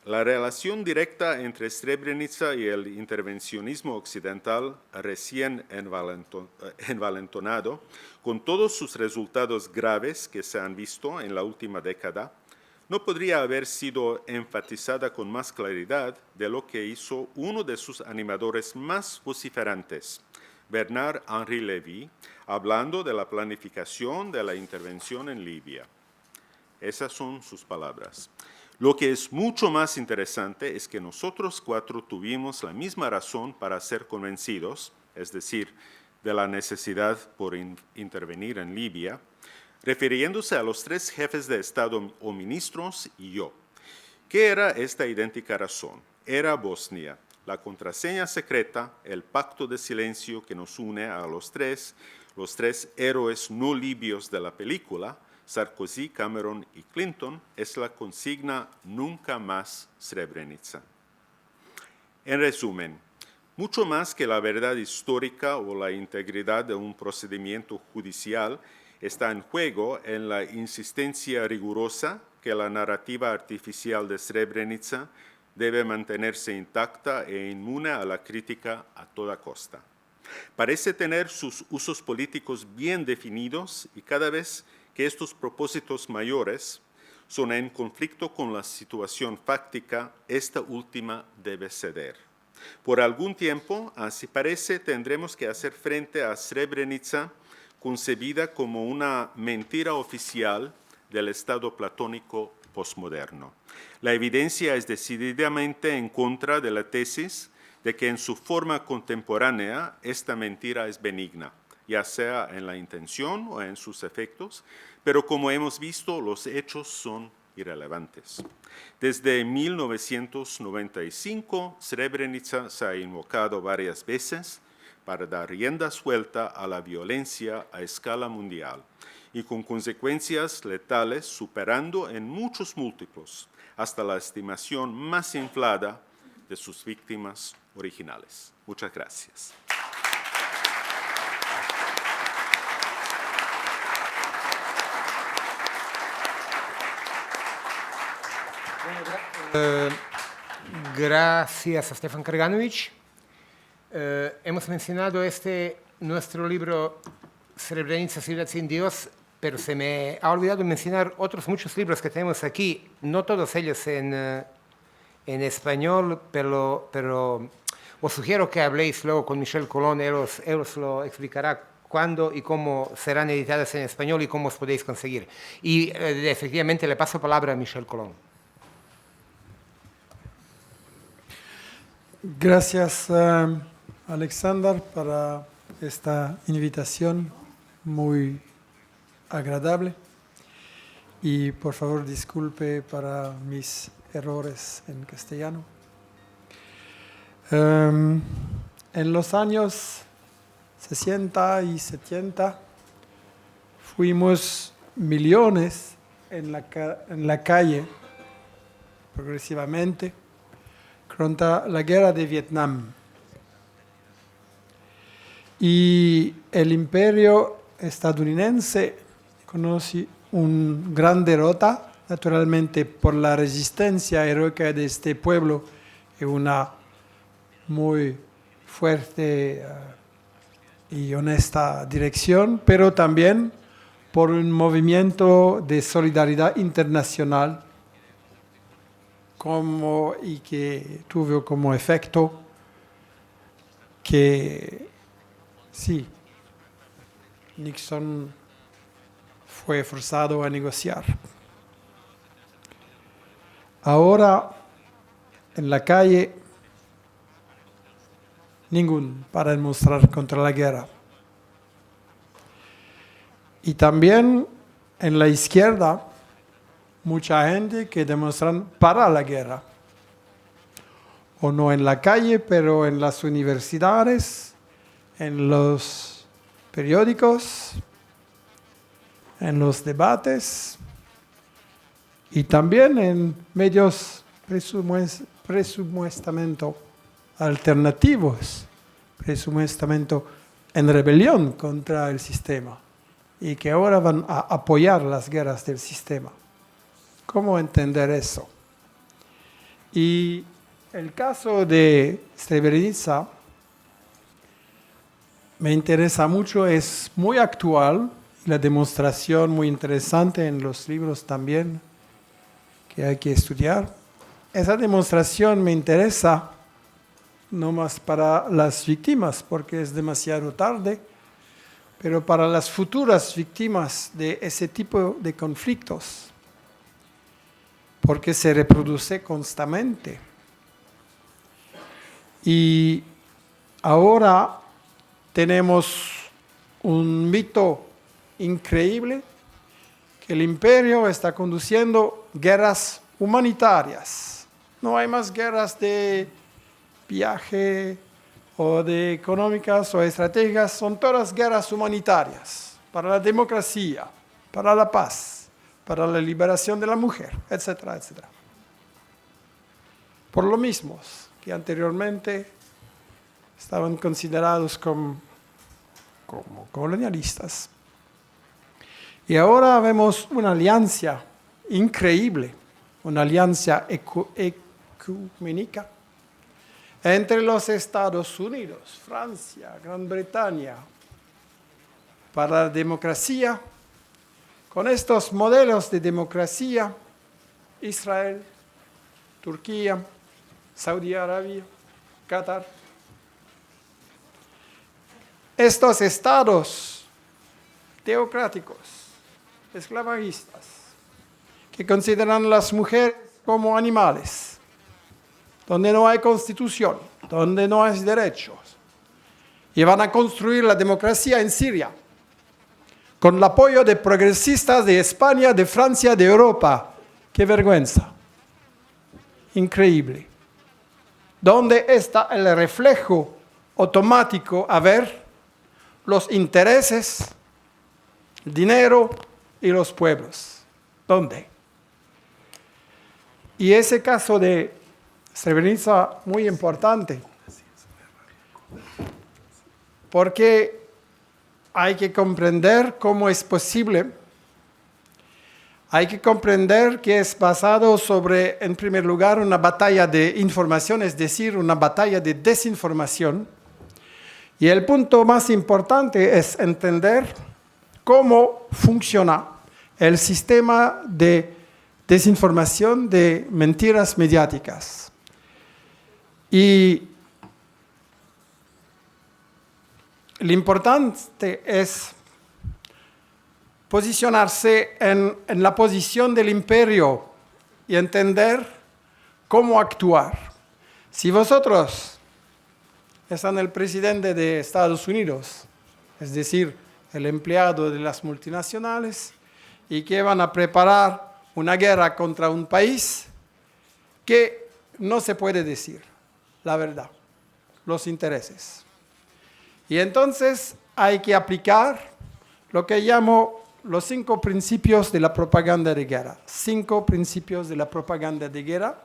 La relación directa entre Srebrenica y el intervencionismo occidental recién envalentonado, con todos sus resultados graves que se han visto en la última década, no podría haber sido enfatizada con más claridad de lo que hizo uno de sus animadores más vociferantes, Bernard-Henri Lévy, hablando de la planificación de la intervención en Libia. Esas son sus palabras. Lo que es mucho más interesante es que nosotros cuatro tuvimos la misma razón para ser convencidos, es decir, de la necesidad por intervenir en Libia, refiriéndose a los 3 jefes de Estado o ministros y yo. ¿Qué era esta idéntica razón? Era Bosnia, la contraseña secreta, el pacto de silencio que nos une a los tres héroes no libios de la película, Sarkozy, Cameron y Clinton, es la consigna nunca más Srebrenica. En resumen, mucho más que la verdad histórica o la integridad de un procedimiento judicial está en juego en la insistencia rigurosa que la narrativa artificial de Srebrenica debe mantenerse intacta e inmune a la crítica a toda costa. Parece tener sus usos políticos bien definidos y cada vez que estos propósitos mayores son en conflicto con la situación fáctica, esta última debe ceder. Por algún tiempo, así parece, tendremos que hacer frente a Srebrenica concebida como una mentira oficial del Estado platónico posmoderno. La evidencia es decididamente en contra de la tesis de que en su forma contemporánea esta mentira es benigna, ya sea en la intención o en sus efectos, pero como hemos visto, los hechos son irrelevantes. Desde 1995, Srebrenica se ha invocado varias veces para dar rienda suelta a la violencia a escala mundial y con consecuencias letales superando en muchos múltiplos hasta la estimación más inflada de sus víctimas originales. Muchas gracias. Gracias a Stefan Krganović. Hemos mencionado nuestro libro Srebrenica, ciudad sin Dios, pero se me ha olvidado mencionar otros muchos libros que tenemos aquí, no todos ellos en español, pero os sugiero que habléis luego con Michel Colón, él os lo explicará cuándo y cómo serán editadas en español y cómo os podéis conseguir. Y efectivamente le paso palabra a Michel Colón. Gracias, Alexander, para esta invitación muy agradable. Y por favor, disculpe para mis errores en castellano. En los años 60 y 70 fuimos millones en la calle progresivamente contra la guerra de Vietnam. Y el imperio estadounidense conoce una gran derrota, naturalmente por la resistencia heroica de este pueblo y una muy fuerte y honesta dirección, pero también por un movimiento de solidaridad internacional y que tuvo como efecto que sí, Nixon fue forzado a negociar. Ahora, en la calle, ningún para demostrar contra la guerra. Y también en la izquierda mucha gente que demuestran para la guerra. O no en la calle, pero en las universidades, en los periódicos, en los debates y también en medios presupuestamente alternativos, presupuestamente en rebelión contra el sistema y que ahora van a apoyar las guerras del sistema. ¿Cómo entender eso? Y el caso de Srebrenica me interesa mucho, es muy actual, la demostración muy interesante en los libros también que hay que estudiar. Esa demostración me interesa no más para las víctimas porque es demasiado tarde, pero para las futuras víctimas de ese tipo de conflictos, porque se reproduce constantemente. Y ahora tenemos un mito increíble que el imperio está conduciendo guerras humanitarias. No hay más guerras de viaje o de económicas o estratégicas, son todas guerras humanitarias para la democracia, para la paz, para la liberación de la mujer, etcétera, etcétera. Por lo mismo que anteriormente estaban considerados como colonialistas. Y ahora vemos una alianza increíble, una alianza ecuménica entre los Estados Unidos, Francia, Gran Bretaña, para la democracia, con estos modelos de democracia, Israel, Turquía, Saudi Arabia, Qatar. Estos estados teocráticos, esclavagistas, que consideran a las mujeres como animales, donde no hay constitución, donde no hay derechos, y van a construir la democracia en Siria, con el apoyo de progresistas de España, de Francia, de Europa. ¡Qué vergüenza! Increíble. ¿Dónde está el reflejo automático a ver los intereses, el dinero y los pueblos? ¿Dónde? Y ese caso de Srebrenica muy importante, porque hay que comprender cómo es posible. Hay que comprender que es basado sobre, en primer lugar, una batalla de información, es decir, una batalla de desinformación. Y el punto más importante es entender cómo funciona el sistema de desinformación, de mentiras mediáticas. Y lo importante es posicionarse en la posición del imperio y entender cómo actuar. Si vosotros están el presidente de Estados Unidos, es decir, el empleado de las multinacionales, y que van a preparar una guerra contra un país que no se puede decir la verdad, los intereses. Y entonces hay que aplicar lo que llamo los 5 principios de la propaganda de guerra. 5 principios de la propaganda de guerra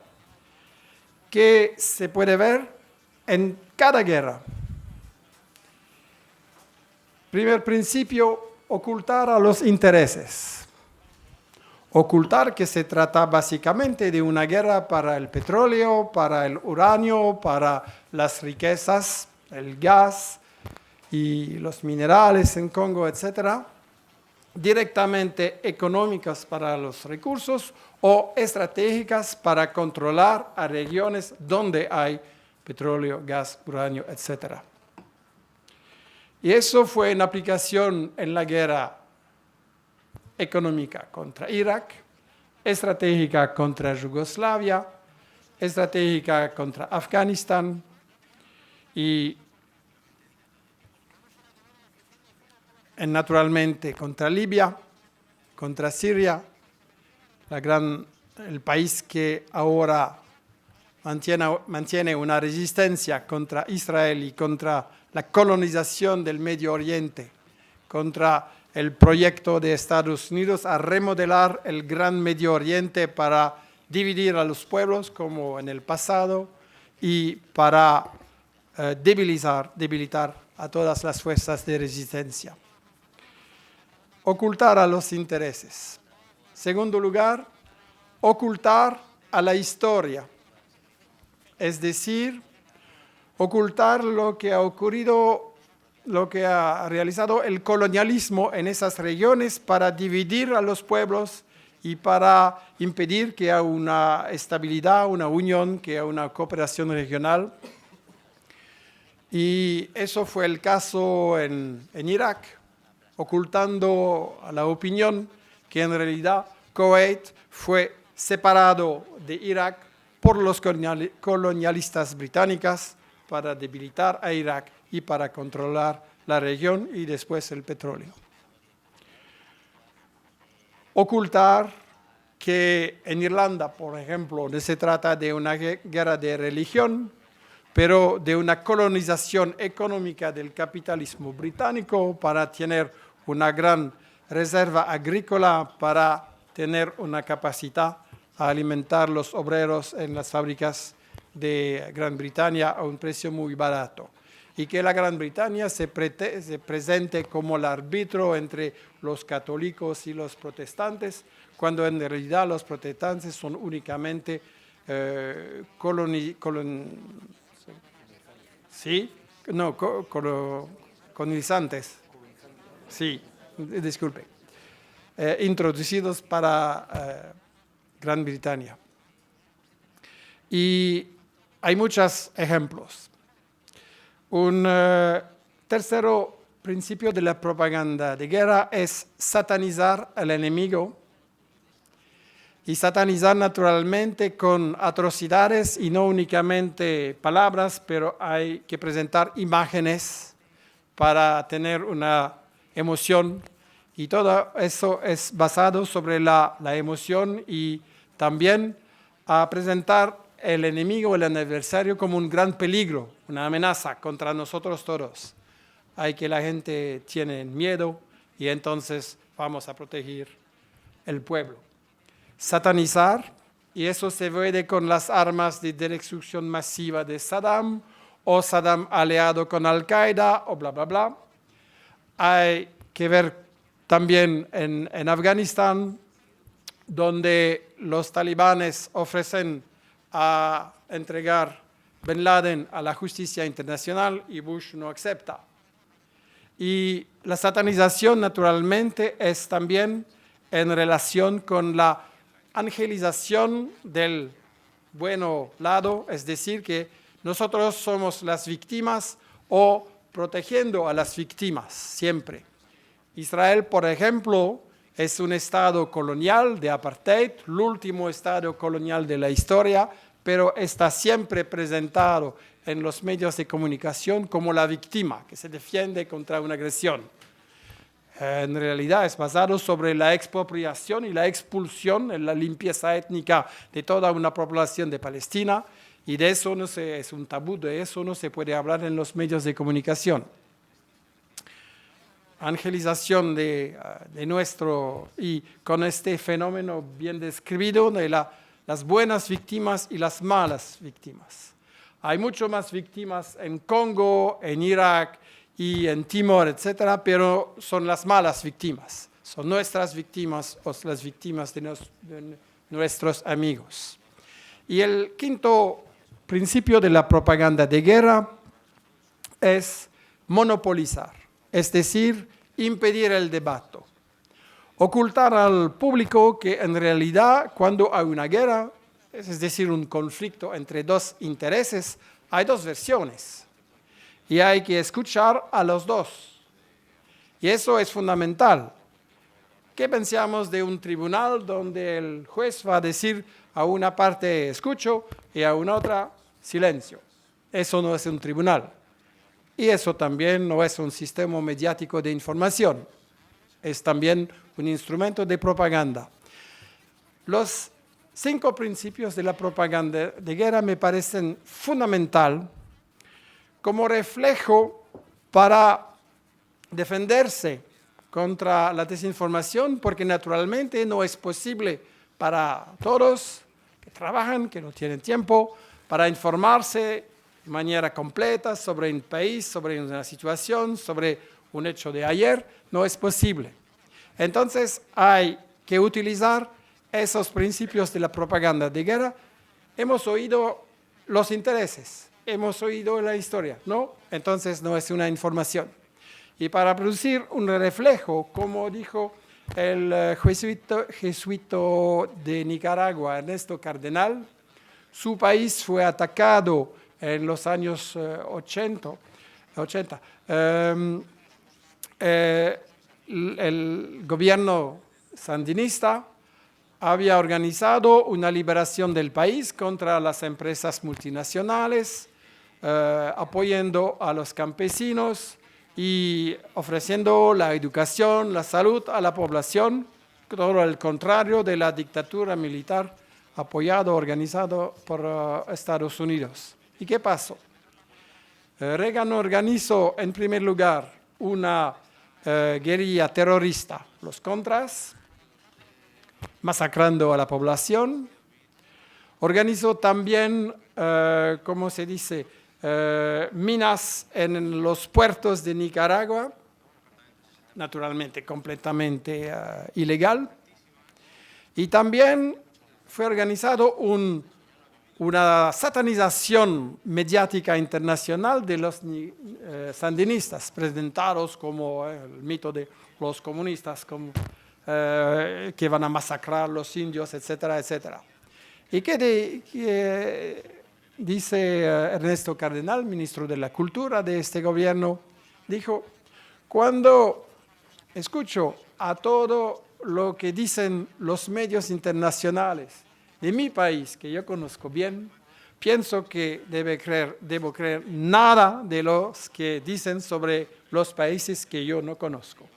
que se puede ver en cada guerra. Primer principio, ocultar a los intereses. Ocultar que se trata básicamente de una guerra para el petróleo, para el uranio, para las riquezas, el gas y los minerales en Congo, etcétera, directamente económicas para los recursos o estratégicas para controlar a regiones donde hay petróleo, gas, uranio, etc. Y eso fue en aplicación en la guerra económica contra Irak, estratégica contra Yugoslavia, estratégica contra Afganistán y naturalmente contra Libia contra Siria, el país que ahora mantiene una resistencia contra Israel y contra la colonización del Medio Oriente, contra el proyecto de Estados Unidos a remodelar el Gran Medio Oriente para dividir a los pueblos como en el pasado y para debilitar a todas las fuerzas de resistencia. Ocultar a los intereses. Segundo lugar, ocultar a la historia. Es decir, ocultar lo que ha ocurrido, lo que ha realizado el colonialismo en esas regiones para dividir a los pueblos y para impedir que haya una estabilidad, una unión, que haya una cooperación regional. Y eso fue el caso en Irak, ocultando a la opinión que en realidad Kuwait fue separado de Irak por los colonialistas británicos para debilitar a Irak y para controlar la región y después el petróleo. Ocultar que en Irlanda, por ejemplo, no se trata de una guerra de religión, pero de una colonización económica del capitalismo británico para tener una gran reserva agrícola, para tener una capacidad a alimentar los obreros en las fábricas de Gran Bretaña a un precio muy barato. Y que la Gran Bretaña se presente como el árbitro entre los católicos y los protestantes, cuando en realidad los protestantes son únicamente colonizantes. Sí, disculpe. Introducidos para Gran Bretaña. Y hay muchos ejemplos. Un tercer principio de la propaganda de guerra es satanizar al enemigo y satanizar naturalmente con atrocidades y no únicamente palabras, pero hay que presentar imágenes para tener una emoción y todo eso es basado sobre la emoción y también a presentar el enemigo, el adversario, como un gran peligro, una amenaza contra nosotros todos. Hay que la gente tiene miedo y entonces vamos a proteger el pueblo. Satanizar, y eso se ve con las armas de destrucción masiva de Saddam, o Saddam aliado con Al-Qaeda, o bla, bla, bla. Hay que ver también en Afganistán, donde los talibanes ofrecen a entregar Bin Laden a la justicia internacional y Bush no acepta. Y la satanización naturalmente es también en relación con la angelización del bueno lado, es decir, que nosotros somos las víctimas o protegiendo a las víctimas siempre. Israel, por ejemplo, es un estado colonial de apartheid, el último estado colonial de la historia, pero está siempre presentado en los medios de comunicación como la víctima que se defiende contra una agresión. En realidad es basado sobre la expropiación y la expulsión, la limpieza étnica de toda una población de Palestina, y de eso es un tabú, de eso no se puede hablar en los medios de comunicación. Angelización de nuestro, y con este fenómeno bien descrito de las buenas víctimas y las malas víctimas. Hay mucho más víctimas en Congo, en Irak y en Timor, etcétera, pero son las malas víctimas. Son nuestras víctimas o las víctimas de nuestros amigos. Y el quinto principio de la propaganda de guerra es monopolizar, es decir, impedir el debate. Ocultar al público que en realidad cuando hay una guerra, es decir, un conflicto entre dos intereses, hay dos versiones y hay que escuchar a los dos. Y eso es fundamental. ¿Qué pensamos de un tribunal donde el juez va a decir a una parte escucho y a una otra silencio? Eso no es un tribunal. Y eso también no es un sistema mediático de información. Es también un instrumento de propaganda. Los 5 principios de la propaganda de guerra me parecen fundamental como reflejo para defenderse contra la desinformación, porque naturalmente no es posible para todos que trabajan, que no tienen tiempo, para informarse de manera completa sobre un país, sobre una situación, sobre un hecho de ayer, no es posible. Entonces hay que utilizar esos principios de la propaganda de guerra. Hemos oído los intereses, hemos oído la historia, ¿no? Entonces no es una información. Y para producir un reflejo, como dijo el jesuita de Nicaragua, Ernesto Cardenal, su país fue atacado en los años 80. El gobierno sandinista había organizado una liberación del país contra las empresas multinacionales, apoyando a los campesinos y ofreciendo la educación, la salud a la población, todo el contrario de la dictadura militar apoyado, organizado por Estados Unidos. ¿Y qué pasó? Reagan organizó en primer lugar una guerrilla terrorista, los Contras, masacrando a la población. Organizó también, ¿cómo se dice?, minas en los puertos de Nicaragua, naturalmente completamente ilegal. Y también fue organizado una satanización mediática internacional de los sandinistas, presentados como el mito de los comunistas, como que van a masacrar a los indios, etcétera, etcétera. ¿Y qué dice Ernesto Cardenal, ministro de la Cultura de este gobierno? Dijo, cuando escucho a todo lo que dicen los medios internacionales de mi país, que yo conozco bien, pienso que debo creer nada de los que dicen sobre los países que yo no conozco.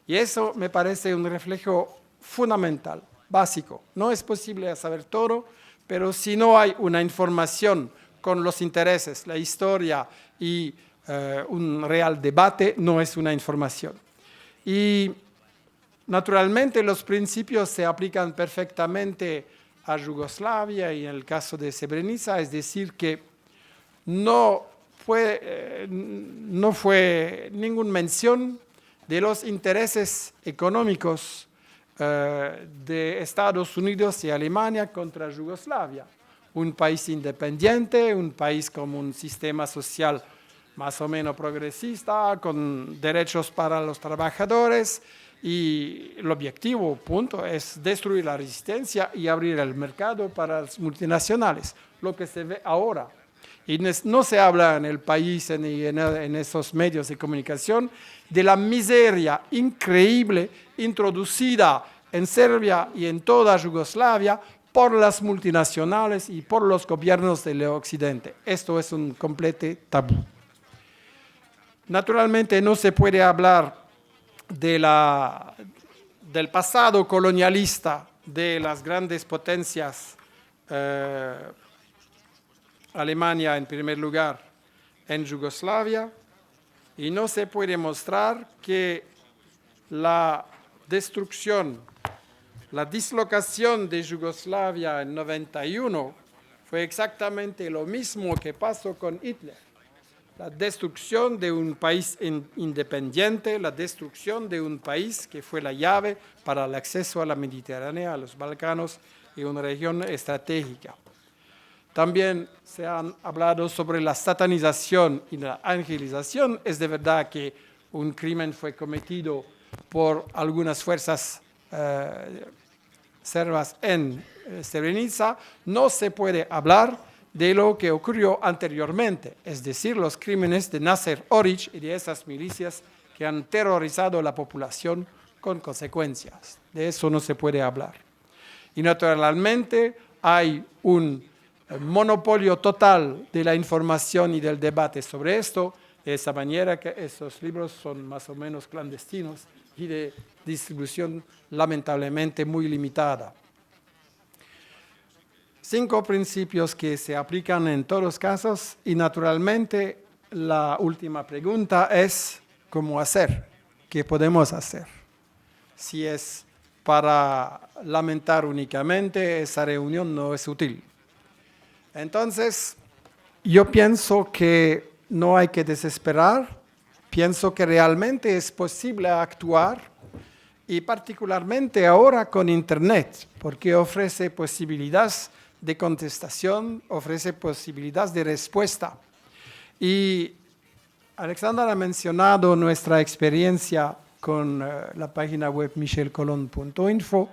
Y eso me parece un reflejo fundamental, básico. No es posible saber todo, pero si no hay una información con los intereses, la historia y un real debate, no es una información. Y naturalmente los principios se aplican perfectamente a Yugoslavia y en el caso de Srebrenica, es decir, que no fue ninguna mención de los intereses económicos de Estados Unidos y Alemania contra Yugoslavia. Un país independiente, un país con un sistema social más o menos progresista, con derechos para los trabajadores, y el objetivo, punto, es destruir la resistencia y abrir el mercado para las multinacionales, lo que se ve ahora. Y no se habla en el país, en esos medios de comunicación, de la miseria increíble introducida en Serbia y en toda Yugoslavia por las multinacionales y por los gobiernos del Occidente. Esto es un completo tabú. Naturalmente no se puede hablar del pasado colonialista de las grandes potencias, Alemania en primer lugar, en Yugoslavia, y no se puede mostrar que la destrucción, la dislocación de Yugoslavia en 91 fue exactamente lo mismo que pasó con Hitler. La destrucción de un país independiente, la destrucción de un país que fue la llave para el acceso a la Mediterránea, a los Balcanos y una región estratégica. También se han hablado sobre la satanización y la angelización. Es de verdad que un crimen fue cometido por algunas fuerzas serbas en Srebrenica. No se puede hablar de lo que ocurrió anteriormente, es decir, los crímenes de Nasser Orić y de esas milicias que han terrorizado a la población con consecuencias. De eso no se puede hablar. Y naturalmente hay un monopolio total de la información y del debate sobre esto, de esa manera que esos libros son más o menos clandestinos y de distribución lamentablemente muy limitada. 5 principios que se aplican en todos los casos y naturalmente la última pregunta es ¿cómo hacer? ¿Qué podemos hacer? Si es para lamentar únicamente, esa reunión no es útil. Entonces, yo pienso que no hay que desesperar, pienso que realmente es posible actuar y particularmente ahora con Internet, porque ofrece posibilidades de contestación, ofrece posibilidades de respuesta. Y Alexandra ha mencionado nuestra experiencia con la página web michelcolon.info,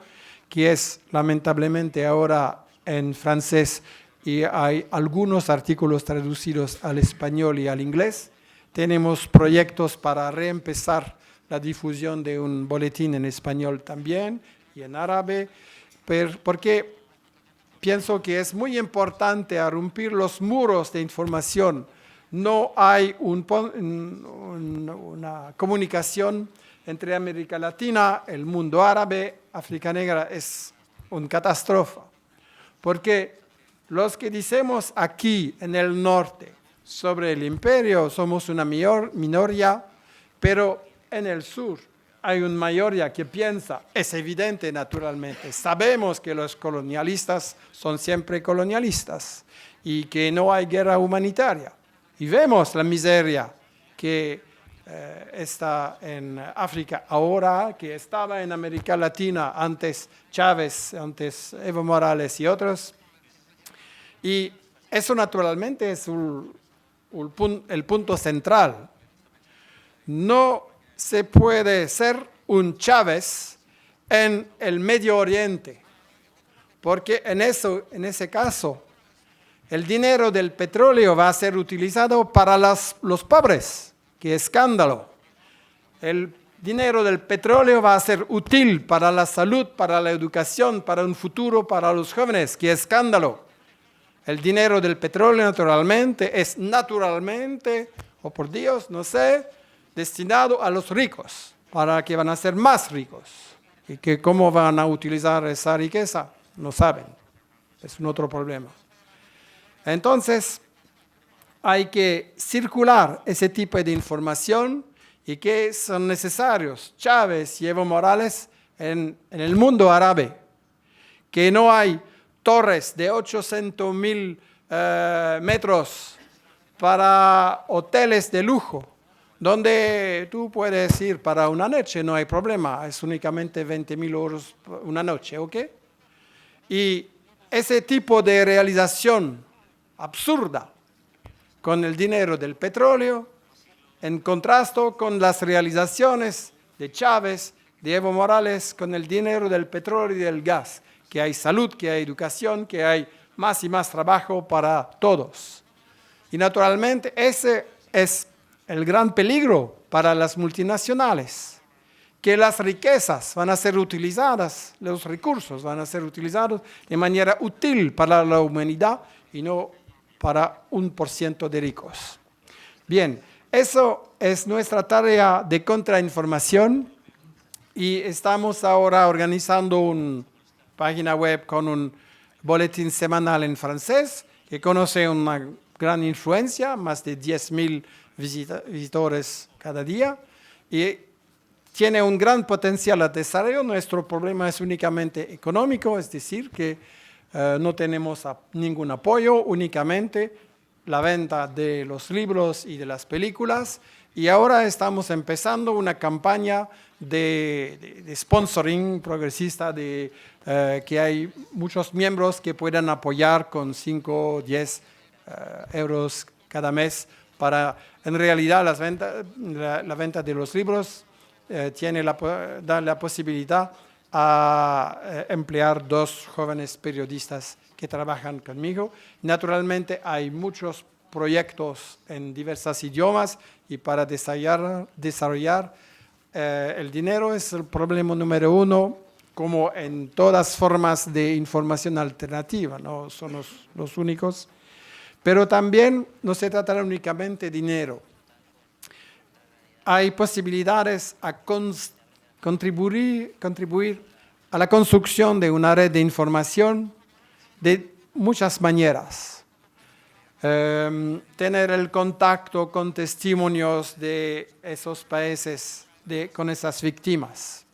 que es lamentablemente ahora en francés y hay algunos artículos traducidos al español y al inglés. Tenemos proyectos para reempezar la difusión de un boletín en español también y en árabe, porque pienso que es muy importante romper los muros de información. No hay una comunicación entre América Latina, el mundo árabe, África Negra, es una catástrofe. Porque los que decimos aquí en el norte sobre el imperio somos una minoría, pero en el sur hay una mayoría que piensa, es evidente naturalmente, sabemos que los colonialistas son siempre colonialistas y que no hay guerra humanitaria. Y vemos la miseria que está en África ahora, que estaba en América Latina antes Chávez, antes Evo Morales y otros. Y eso naturalmente es el punto central. No se puede ser un Chávez en el Medio Oriente, porque en ese caso el dinero del petróleo va a ser utilizado para los pobres. ¡Qué escándalo! El dinero del petróleo va a ser útil para la salud, para la educación, para un futuro para los jóvenes. ¡Qué escándalo! El dinero del petróleo es naturalmente, o por Dios, no sé, destinado a los ricos, para que van a ser más ricos. Y que cómo van a utilizar esa riqueza, no saben. Es un otro problema. Entonces, hay que circular ese tipo de información y que son necesarios Chávez y Evo Morales en el mundo árabe. Que no hay torres de 800.000 metros para hoteles de lujo, donde tú puedes ir para una noche, no hay problema, es únicamente 20.000 euros una noche, ¿ok? Y ese tipo de realización absurda con el dinero del petróleo, en contraste con las realizaciones de Chávez, de Evo Morales, con el dinero del petróleo y del gas, que hay salud, que hay educación, que hay más y más trabajo para todos. Y naturalmente ese es el gran peligro para las multinacionales, que las riquezas van a ser utilizadas, los recursos van a ser utilizados de manera útil para la humanidad y no para 1% de ricos. Bien, eso es nuestra tarea de contrainformación y estamos ahora organizando una página web con un boletín semanal en francés que conoce una gran influencia, más de 10.000 visitores cada día y tiene un gran potencial de desarrollo. Nuestro problema es únicamente económico, es decir, que no tenemos ningún apoyo, únicamente la venta de los libros y de las películas. Y ahora estamos empezando una campaña de sponsoring progresista, que hay muchos miembros que puedan apoyar con 5 o 10 euros cada mes para, en realidad, la venta de los libros da la posibilidad a emplear 2 jóvenes periodistas que trabajan conmigo. Naturalmente hay muchos proyectos en diversos idiomas y para desarrollar el dinero es el problema número 1, como en todas formas de información alternativa, no son los únicos. Pero también no se trata únicamente de dinero. Hay posibilidades a contribuir a la construcción de una red de información de muchas maneras. Tener el contacto con testimonios de esos países, con esas víctimas.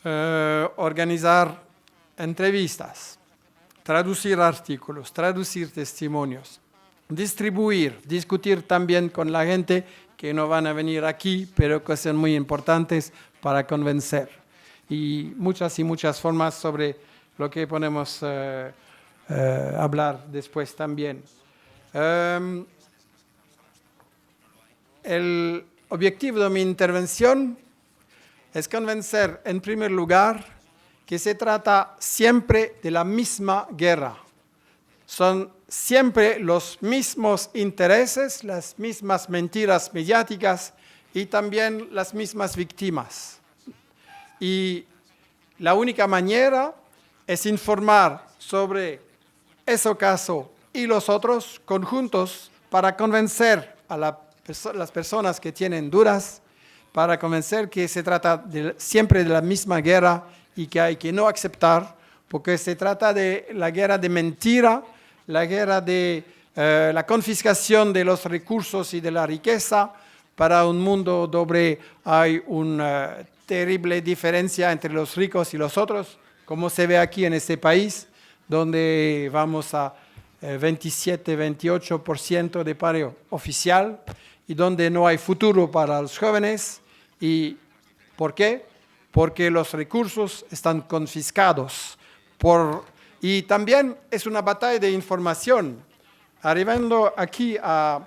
Organizar entrevistas, traducir artículos, traducir testimonios, distribuir, discutir también con la gente que no van a venir aquí, pero que son muy importantes para convencer. Y muchas formas sobre lo que podemos hablar después también. El objetivo de mi intervención es convencer, en primer lugar, que se trata siempre de la misma guerra. Son siempre los mismos intereses, las mismas mentiras mediáticas y también las mismas víctimas. Y la única manera es informar sobre ese caso y los otros conjuntos para convencer a las personas que tienen dudas, para convencer que se trata siempre de la misma guerra y que hay que no aceptar, porque se trata de la guerra de mentira, la guerra de la confiscación de los recursos y de la riqueza para un mundo donde hay una terrible diferencia entre los ricos y los otros, como se ve aquí en este país, donde vamos a 27-28% de paro oficial y donde no hay futuro para los jóvenes. ¿Y por qué? Porque los recursos están confiscados. Y también es una batalla de información. Arribando aquí a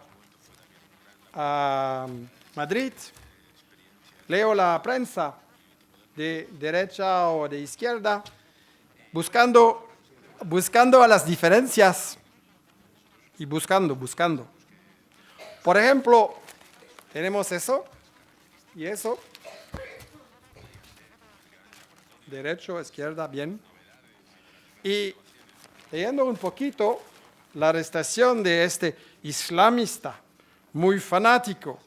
Madrid, leo la prensa de derecha o de izquierda, buscando a las diferencias y buscando. Por ejemplo, tenemos eso y eso. Derecho, izquierda, bien. Y leyendo un poquito la arrestación de este islamista muy fanático,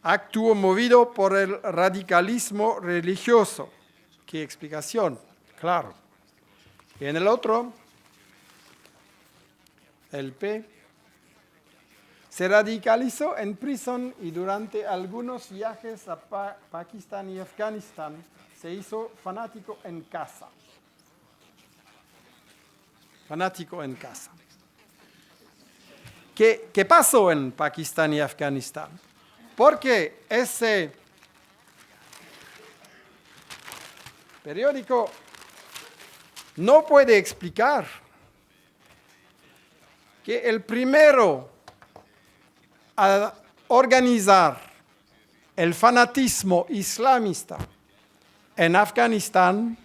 actuó movido por el radicalismo religioso. ¿Qué explicación? Claro. Y en el otro, el P, se radicalizó en prisión y durante algunos viajes a Pakistán y Afganistán se hizo fanático en casa. Fanático en casa. ¿Qué pasó en Pakistán y Afganistán? Porque ese periódico no puede explicar que el primero a organizar el fanatismo islamista en Afganistán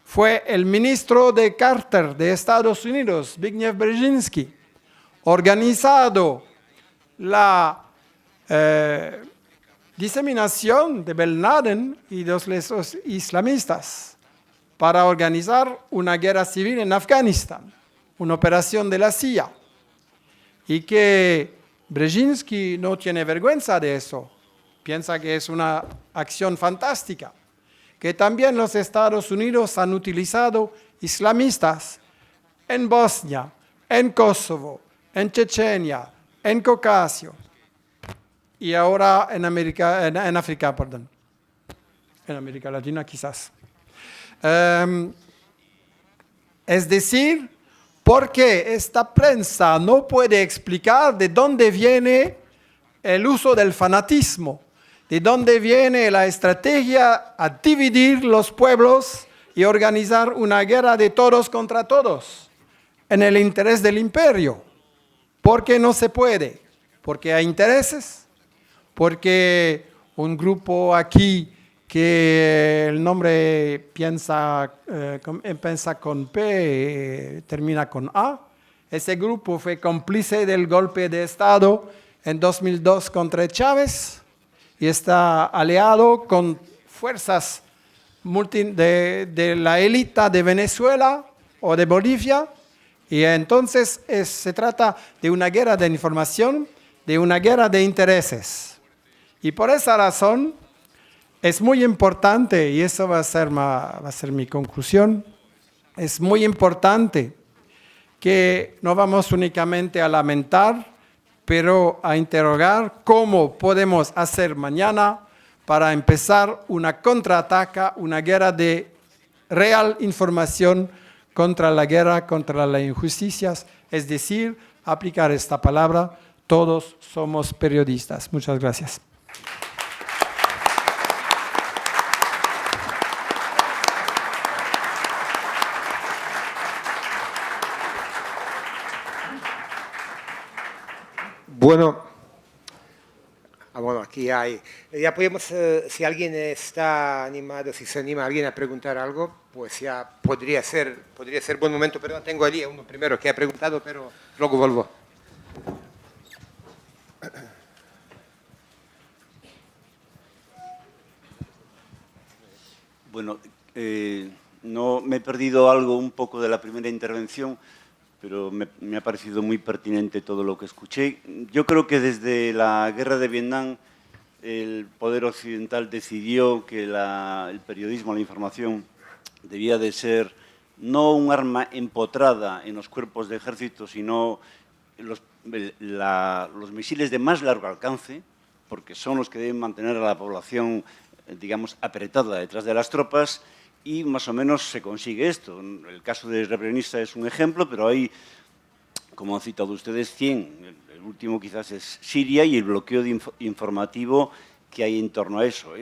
fue el ministro de Carter de Estados Unidos, Zbigniew Brzezinski, organizado la diseminación de Bin Laden y de los islamistas para organizar una guerra civil en Afganistán, una operación de la CIA, y que Brzezinski no tiene vergüenza de eso, piensa que es una acción fantástica, que también los Estados Unidos han utilizado islamistas en Bosnia, en Kosovo, en Chechenia, en Caucaso y ahora en América Latina quizás. Es decir, porque esta prensa no puede explicar de dónde viene el uso del fanatismo, de dónde viene la estrategia a dividir los pueblos y organizar una guerra de todos contra todos en el interés del imperio. ¿Por qué no se puede? Porque hay intereses, porque un grupo aquí que el nombre empieza con P, termina con A. Ese grupo fue cómplice del golpe de Estado en 2002 contra Chávez y está aliado con fuerzas de la élite de Venezuela o de Bolivia. Y entonces se trata de una guerra de información, de una guerra de intereses. Y por esa razón, es muy importante, y eso va a ser mi conclusión, es muy importante que no vamos únicamente a lamentar, pero a interrogar cómo podemos hacer mañana para empezar una contraataque, una guerra de real información contra la guerra, contra las injusticias, es decir, aplicar esta palabra, todos somos periodistas. Muchas gracias. Bueno, aquí hay. Ya podemos, si alguien está animado, si se anima alguien a preguntar algo, pues ya podría ser buen momento. Perdón, tengo allí uno primero que ha preguntado, pero luego vuelvo. Bueno, no me he perdido algo un poco de la primera intervención, pero me ha parecido muy pertinente todo lo que escuché. Yo creo que desde la guerra de Vietnam el poder occidental decidió que el periodismo, la información, debía de ser no un arma empotrada en los cuerpos de ejército, sino los misiles de más largo alcance, porque son los que deben mantener a la población, digamos, apretada detrás de las tropas, y más o menos se consigue esto. El caso de Srebrenica es un ejemplo, pero hay, como han citado ustedes, 100. El último quizás es Siria y el bloqueo informativo que hay en torno a eso.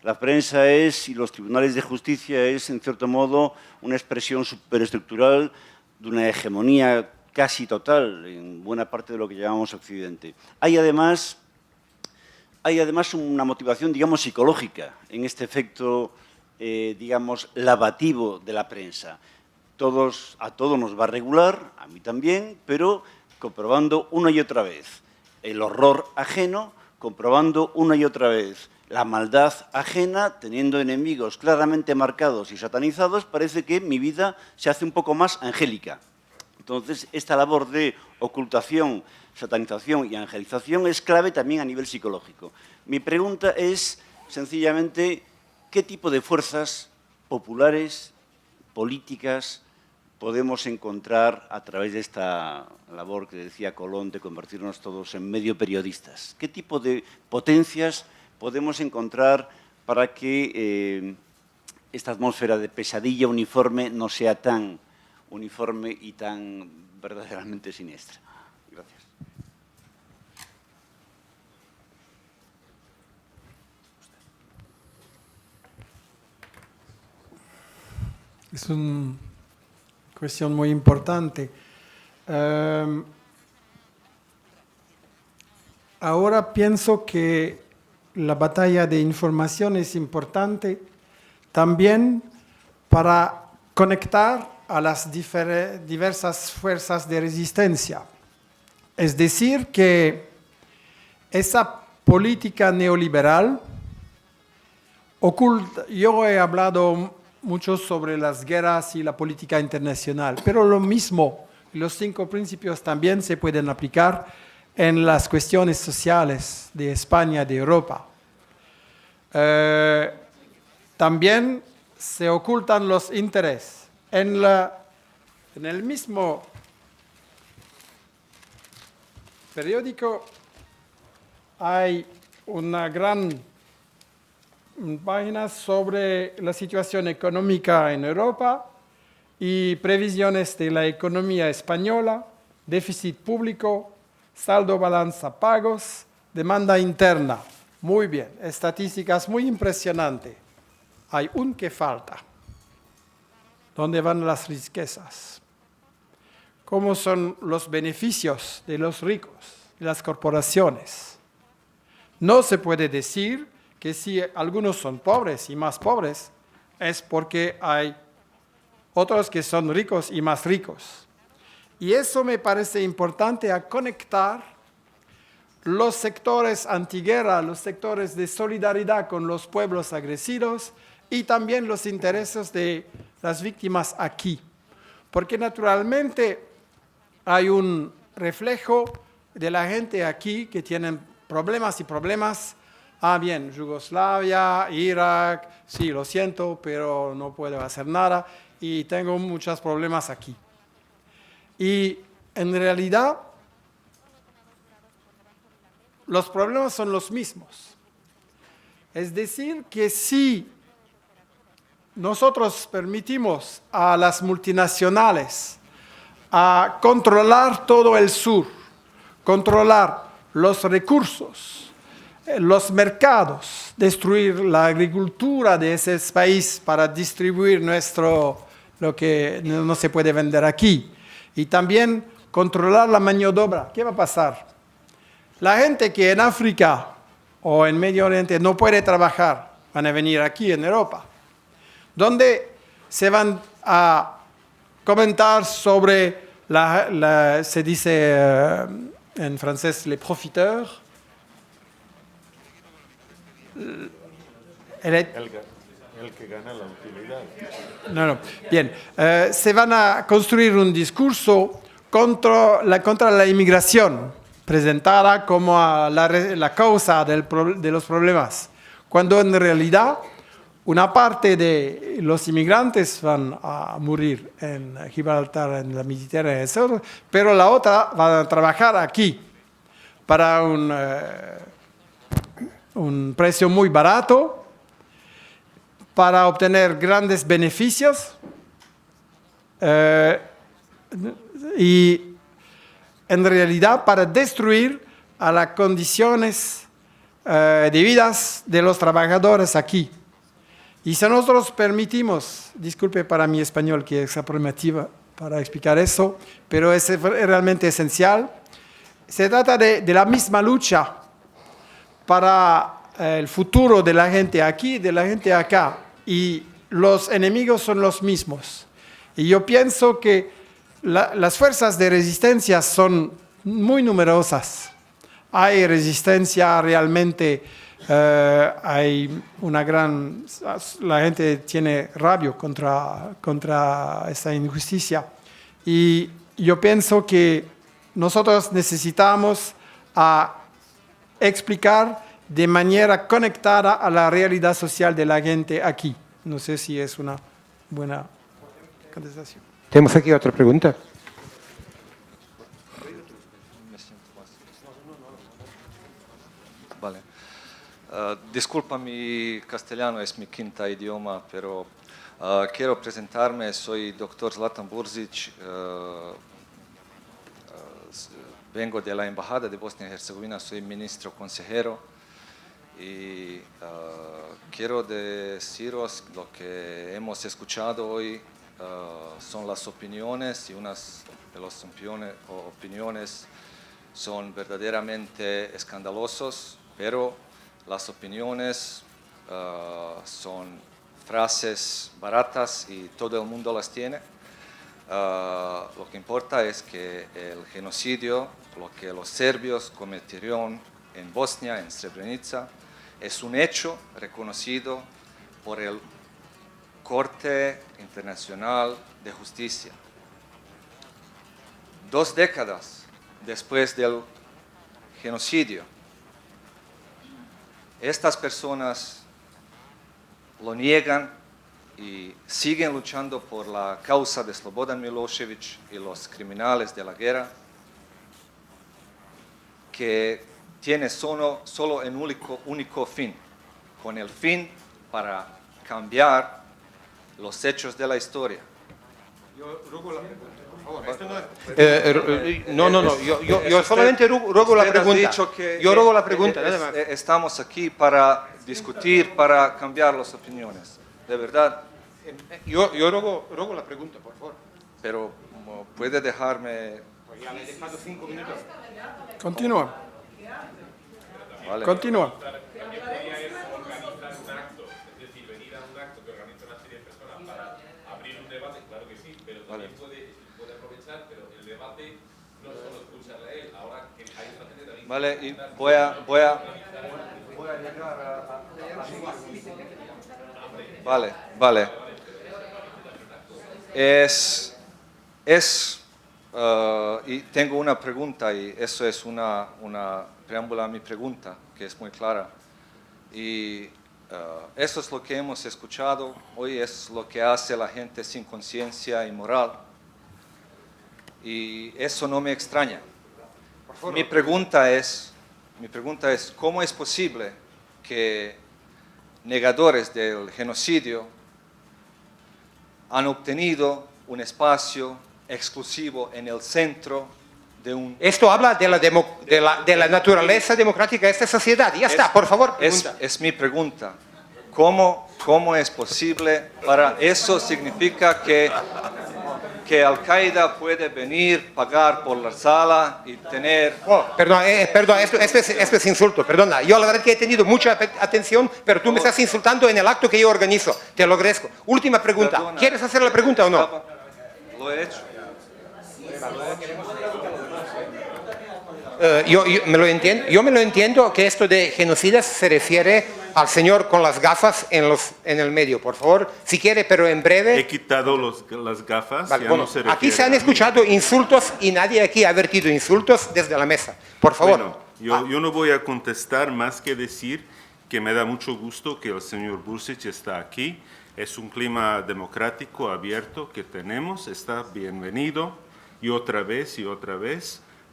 La prensa y los tribunales de justicia es, en cierto modo, una expresión superestructural de una hegemonía casi total en buena parte de lo que llamamos Occidente. Hay además una motivación, digamos, psicológica en este efecto, digamos, lavativo de la prensa. A todos nos va a regular, a mí también, pero comprobando una y otra vez el horror ajeno, comprobando una y otra vez la maldad ajena, teniendo enemigos claramente marcados y satanizados, parece que mi vida se hace un poco más angélica. Entonces, esta labor de ocultación, satanización y angelización es clave también a nivel psicológico. Mi pregunta es, sencillamente, ¿qué tipo de fuerzas populares, políticas, podemos encontrar a través de esta labor que decía Colón de convertirnos todos en medio periodistas? ¿Qué tipo de potencias podemos encontrar para que esta atmósfera de pesadilla uniforme no sea tan uniforme y tan verdaderamente siniestra? Gracias. Es una cuestión muy importante. Ahora pienso que la batalla de información es importante también para conectar a las diversas fuerzas de resistencia. Es decir, que esa política neoliberal oculta, yo he hablado mucho sobre las guerras y la política internacional, pero lo mismo, los 5 principios también se pueden aplicar en las cuestiones sociales de España, de Europa. También se ocultan los intereses. En el mismo periódico hay una gran página sobre la situación económica en Europa y previsiones de la economía española, déficit público, saldo balanza pagos, demanda interna. Muy bien, estadísticas muy impresionantes. Hay un que falta. ¿Dónde van las riquezas? ¿Cómo son los beneficios de los ricos y las corporaciones? No se puede decir que si algunos son pobres y más pobres, es porque hay otros que son ricos y más ricos. Y eso me parece importante a conectar los sectores antiguerra, los sectores de solidaridad con los pueblos agredidos y también los intereses de las víctimas aquí. Porque naturalmente hay un reflejo de la gente aquí que tienen problemas y problemas bien, Yugoslavia, Irak, sí, lo siento, pero no puedo hacer nada y tengo muchos problemas aquí. Y en realidad, los problemas son los mismos. Es decir, que si nosotros permitimos a las multinacionales a controlar todo el sur, controlar los recursos, los mercados, destruir la agricultura de ese país para distribuir lo que no se puede vender aquí, y también controlar la mano de obra, ¿qué va a pasar? La gente que en África o en Medio Oriente no puede trabajar, van a venir aquí en Europa, donde se van a comentar sobre, se dice en francés, les profiteurs. El que gana la utilidad. No. Bien, se van a construir un discurso contra la inmigración, presentada como la causa de los problemas, cuando en realidad una parte de los inmigrantes van a morir en Gibraltar, en la Mediterránea, pero la otra va a trabajar aquí para un precio muy barato, para obtener grandes beneficios y en realidad para destruir a las condiciones de vida de los trabajadores aquí. Y si nosotros permitimos, disculpe para mi español que es aproximativa para explicar eso, pero es realmente esencial, se trata de la misma lucha para el futuro de la gente aquí y de la gente acá. Y los enemigos son los mismos. Y yo pienso que las fuerzas de resistencia son muy numerosas. Hay resistencia realmente, hay la gente tiene rabia contra esta injusticia. Y yo pienso que nosotros necesitamos explicar de manera conectada a la realidad social de la gente aquí. No sé si es una buena contestación. Tenemos aquí otra pregunta. Vale. Disculpa, mi castellano es mi quinta idioma, pero quiero presentarme. Soy doctor Zlatan Burzic. Vengo de la Embajada de Bosnia y Herzegovina, soy ministro consejero. Y quiero deciros lo que hemos escuchado hoy son las opiniones, y unas de las opiniones son verdaderamente escandalosas, pero las opiniones son frases baratas y todo el mundo las tiene. Lo que importa es que el genocidio, lo que los serbios cometieron en Bosnia, en Srebrenica, es un hecho reconocido por el Corte Internacional de Justicia. 2 décadas después del genocidio, estas personas lo niegan y siguen luchando por la causa de Slobodan Milošević y los criminales de la guerra, que tiene solo un único fin, con el fin para cambiar los hechos de la historia. Yo ruego la pregunta, por favor. Yo solamente ruego la pregunta. Yo ruego la pregunta, nada más. Estamos aquí para discutir, para cambiar las opiniones, de verdad. Yo ruego la pregunta, por favor. Pero puede dejarme... Pues ya le he dejado 5 minutos. Continúa. Vale. Continúa. Vale. Vale, y voy a llegar a... Vale. Y tengo una pregunta, y eso es una preámbula a mi pregunta, que es muy clara. Y eso es lo que hemos escuchado hoy, es lo que hace la gente sin conciencia y moral. Y eso no me extraña. Mi pregunta es, ¿cómo es posible que negadores del genocidio han obtenido un espacio exclusivo en el centro de un... Esto habla de la naturaleza democrática de esta sociedad. Ya está, por favor, pregunta. Es mi pregunta. ¿Cómo es posible? Para eso significa que Al-Qaeda puede venir, pagar por la sala y tener... Perdón, esto es insulto, perdona. Yo la verdad que he tenido mucha atención, pero tú me estás insultando en el acto que yo organizo. Te lo agradezco. Última pregunta. Perdona. ¿Quieres hacer la pregunta o no? Lo he hecho. Yo me lo entiendo que esto de genocidas se refiere al señor con las gafas en el medio. Por favor, si quiere, pero en breve. He quitado las gafas. Vale, ya bueno, no se aquí se refiere han a mí. escuchado insultos y nadie aquí ha vertido insultos desde la mesa. Por favor. Bueno, yo no voy a contestar más que decir que me da mucho gusto que el señor Bursic está aquí. Es un clima democrático abierto que tenemos. Está bienvenido. Y otra vez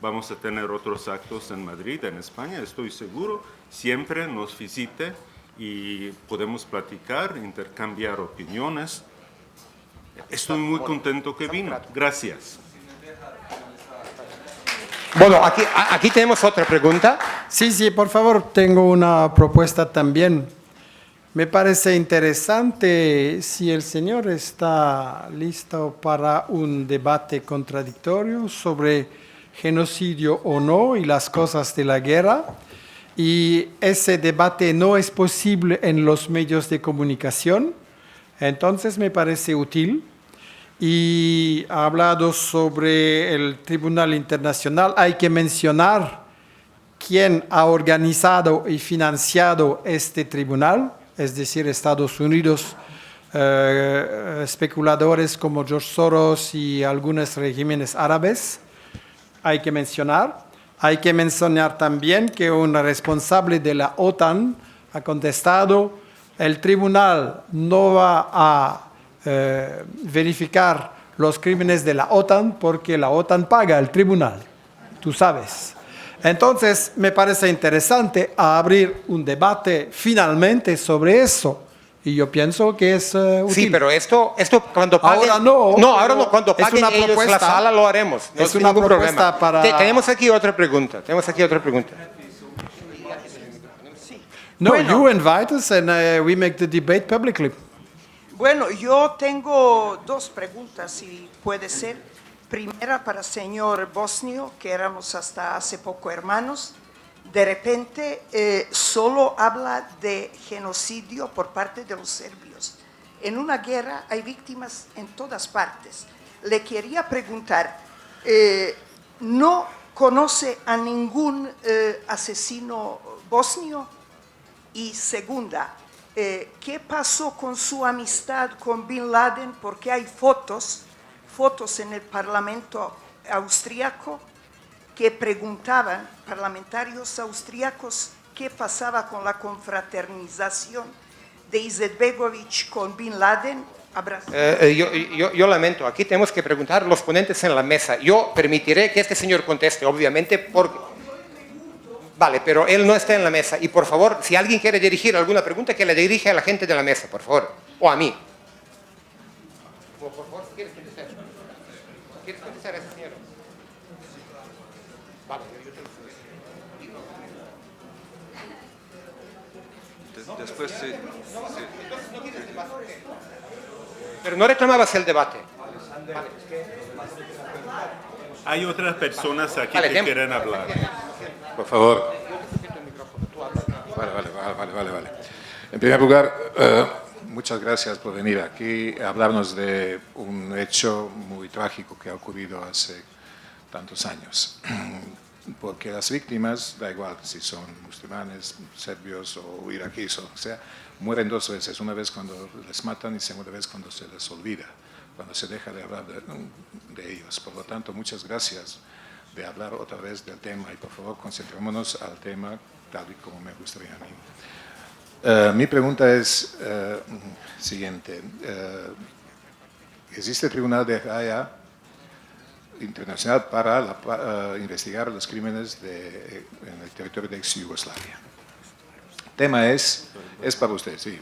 vamos a tener otros actos en Madrid, en España, estoy seguro. Siempre nos visite y podemos platicar, intercambiar opiniones. Estoy muy contento que vino. Gracias. Bueno, aquí tenemos otra pregunta. Sí, por favor, tengo una propuesta también. Me parece interesante si el señor está listo para un debate contradictorio sobre genocidio o no y las cosas de la guerra. Y ese debate no es posible en los medios de comunicación, entonces me parece útil. Y ha hablado sobre el Tribunal Internacional. Hay que mencionar quién ha organizado y financiado este tribunal, es decir, Estados Unidos, especuladores como George Soros y algunos regímenes árabes. Hay que mencionar también que un responsable de la OTAN ha contestado: el tribunal no va a verificar los crímenes de la OTAN porque la OTAN paga al tribunal, tú sabes. Entonces, me parece interesante abrir un debate finalmente sobre eso. Y yo pienso que es útil. Sí, pero esto cuando paguen... Ahora no. No, ahora no. Cuando Es paguen una ellos propuesta. la sala lo haremos. No Es hay una ningún propuesta problema. para... Tenemos aquí otra pregunta. No, Bueno. you invite us and we make the debate publicly. Bueno, yo tengo dos preguntas, si puede ser. Primera para el señor Bosnio, que éramos hasta hace poco hermanos. De repente solo habla de genocidio por parte de los serbios. En una guerra hay víctimas en todas partes. Le quería preguntar, ¿no conoce a ningún asesino bosnio? Y segunda, ¿qué pasó con su amistad con Bin Laden? Porque hay fotos en el Parlamento austríaco que preguntaban, parlamentarios austríacos, qué pasaba con la confraternización de Izetbegovic con Bin Laden. Yo lamento, aquí tenemos que preguntar a los ponentes en la mesa. Yo permitiré que este señor conteste, obviamente, porque... Vale, pero él no está en la mesa. Y por favor, si alguien quiere dirigir alguna pregunta, que la dirige a la gente de la mesa, por favor. O a mí. Por favor, ¿quieres contestar? ¿Quieres contestar a ese señor? Vale, yo te lo Después sí. Pero no reclamabas el debate. Hay otras personas aquí Vale, que quieren hablar. Por favor. Vale. En primer lugar, muchas gracias por venir aquí a hablarnos de un hecho muy trágico que ha ocurrido hace tantos años. Porque las víctimas, da igual si son musulmanes, serbios o iraquíes o sea, mueren dos veces. Una vez cuando les matan y segunda vez cuando se les olvida, cuando se deja de hablar de ellos. Por lo tanto, muchas gracias de hablar otra vez del tema y por favor concentrémonos al tema tal y como me gustaría a mí. Mi pregunta es siguiente. ¿Existe el Tribunal de Haia internacional para investigar los crímenes en el territorio de ex-Yugoslavia? El tema es para usted, sí.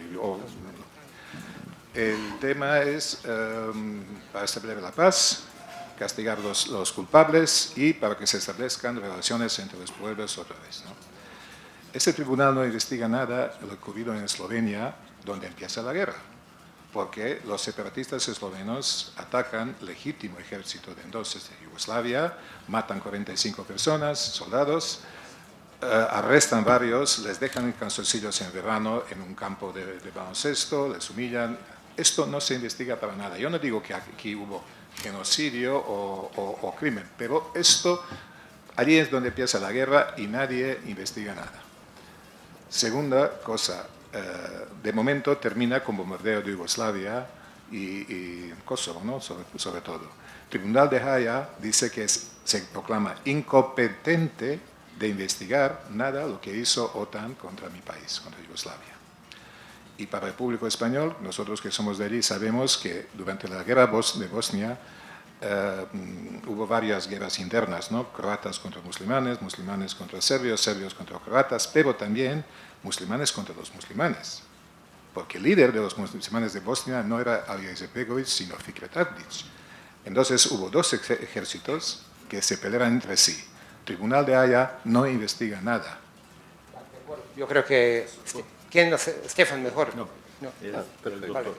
El tema es para establecer la paz, castigar los culpables y para que se establezcan relaciones entre los pueblos otra vez, ¿no? Este tribunal no investiga nada de lo ocurrido en Eslovenia, donde empieza la guerra, porque los separatistas eslovenos atacan el legítimo ejército de entonces de Yugoslavia, matan 45 personas, soldados, arrestan varios, les dejan en calzoncillos en verano en un campo de baloncesto, les humillan. Esto no se investiga para nada. Yo no digo que aquí hubo genocidio o crimen, pero allí es donde empieza la guerra y nadie investiga nada. Segunda cosa, de momento termina con bombardeo de Yugoslavia y Kosovo, ¿no? sobre todo. El Tribunal de Haia dice que se proclama incompetente de investigar nada lo que hizo OTAN contra mi país, contra Yugoslavia. Y para el público español, nosotros que somos de allí sabemos que durante la guerra de Bosnia hubo varias guerras internas, ¿no? Croatas contra musulmanes, musulmanes contra serbios, serbios contra croatas, pero también musulmanes contra los musulmanes. Porque el líder de los musulmanes de Bosnia no era Alija Izetbegović, sino Fikret Abdić. Entonces hubo dos ejércitos que se pelearon entre sí. El Tribunal de Haia no investiga nada. Yo creo que... ¿Quién no sé? Stefan, mejor. No. Perfecto. Vale.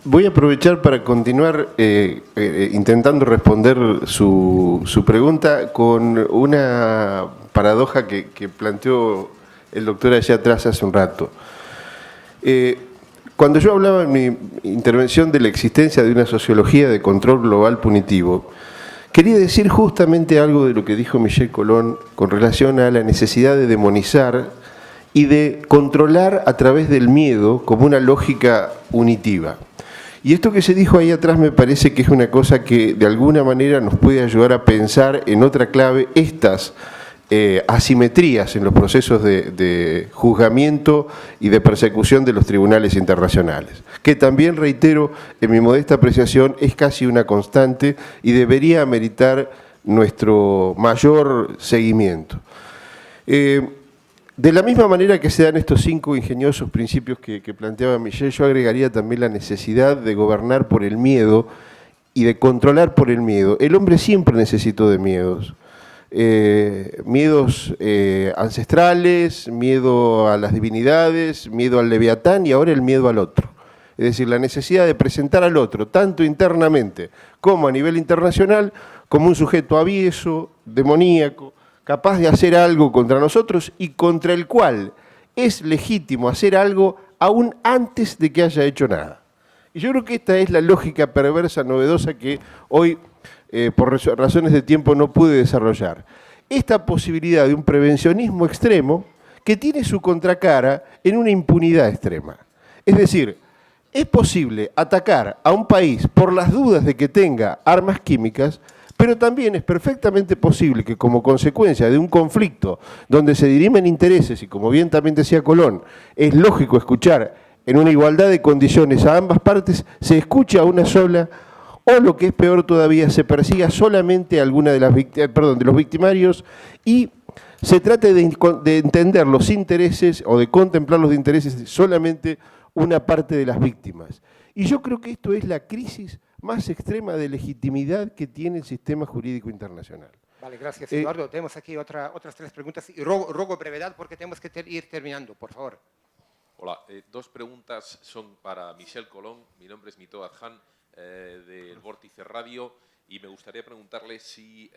Voy a aprovechar para continuar intentando responder su pregunta con una paradoja que planteó el doctor allá atrás hace un rato. Cuando yo hablaba en mi intervención de la existencia de una sociología de control global punitivo, quería decir justamente algo de lo que dijo Michel Colón con relación a la necesidad de demonizar y de controlar a través del miedo como una lógica unitiva. Y esto que se dijo ahí atrás me parece que es una cosa que de alguna manera nos puede ayudar a pensar en otra clave estas asimetrías en los procesos de juzgamiento y de persecución de los tribunales internacionales, que también, reitero, en mi modesta apreciación, es casi una constante y debería ameritar nuestro mayor seguimiento. De la misma manera que se dan estos 5 ingeniosos principios que planteaba Michel, yo agregaría también la necesidad de gobernar por el miedo y de controlar por el miedo. El hombre siempre necesitó de miedos. Miedos ancestrales, miedo a las divinidades, miedo al leviatán y ahora el miedo al otro. Es decir, la necesidad de presentar al otro, tanto internamente como a nivel internacional, como un sujeto avieso, demoníaco, capaz de hacer algo contra nosotros y contra el cual es legítimo hacer algo aún antes de que haya hecho nada. Y yo creo que esta es la lógica perversa, novedosa que hoy, por razones de tiempo, no pude desarrollar. Esta posibilidad de un prevencionismo extremo que tiene su contracara en una impunidad extrema. Es decir, es posible atacar a un país por las dudas de que tenga armas químicas, pero también es perfectamente posible que como consecuencia de un conflicto donde se dirimen intereses, y como bien también decía Colón, es lógico escuchar en una igualdad de condiciones a ambas partes, se escuche a una sola, o lo que es peor todavía, se persiga solamente a alguna de los victimarios y se trate de entender los intereses o de contemplar los intereses de solamente una parte de las víctimas. Y yo creo que esto es la crisis más extrema de legitimidad que tiene el sistema jurídico internacional. Vale, gracias, Eduardo. Tenemos aquí otras 3 preguntas y ruego brevedad porque tenemos que ir terminando, por favor. Hola, 2 preguntas son para Michel Colón. Mi nombre es Mito Adjan, del Vórtice Radio, y me gustaría preguntarle si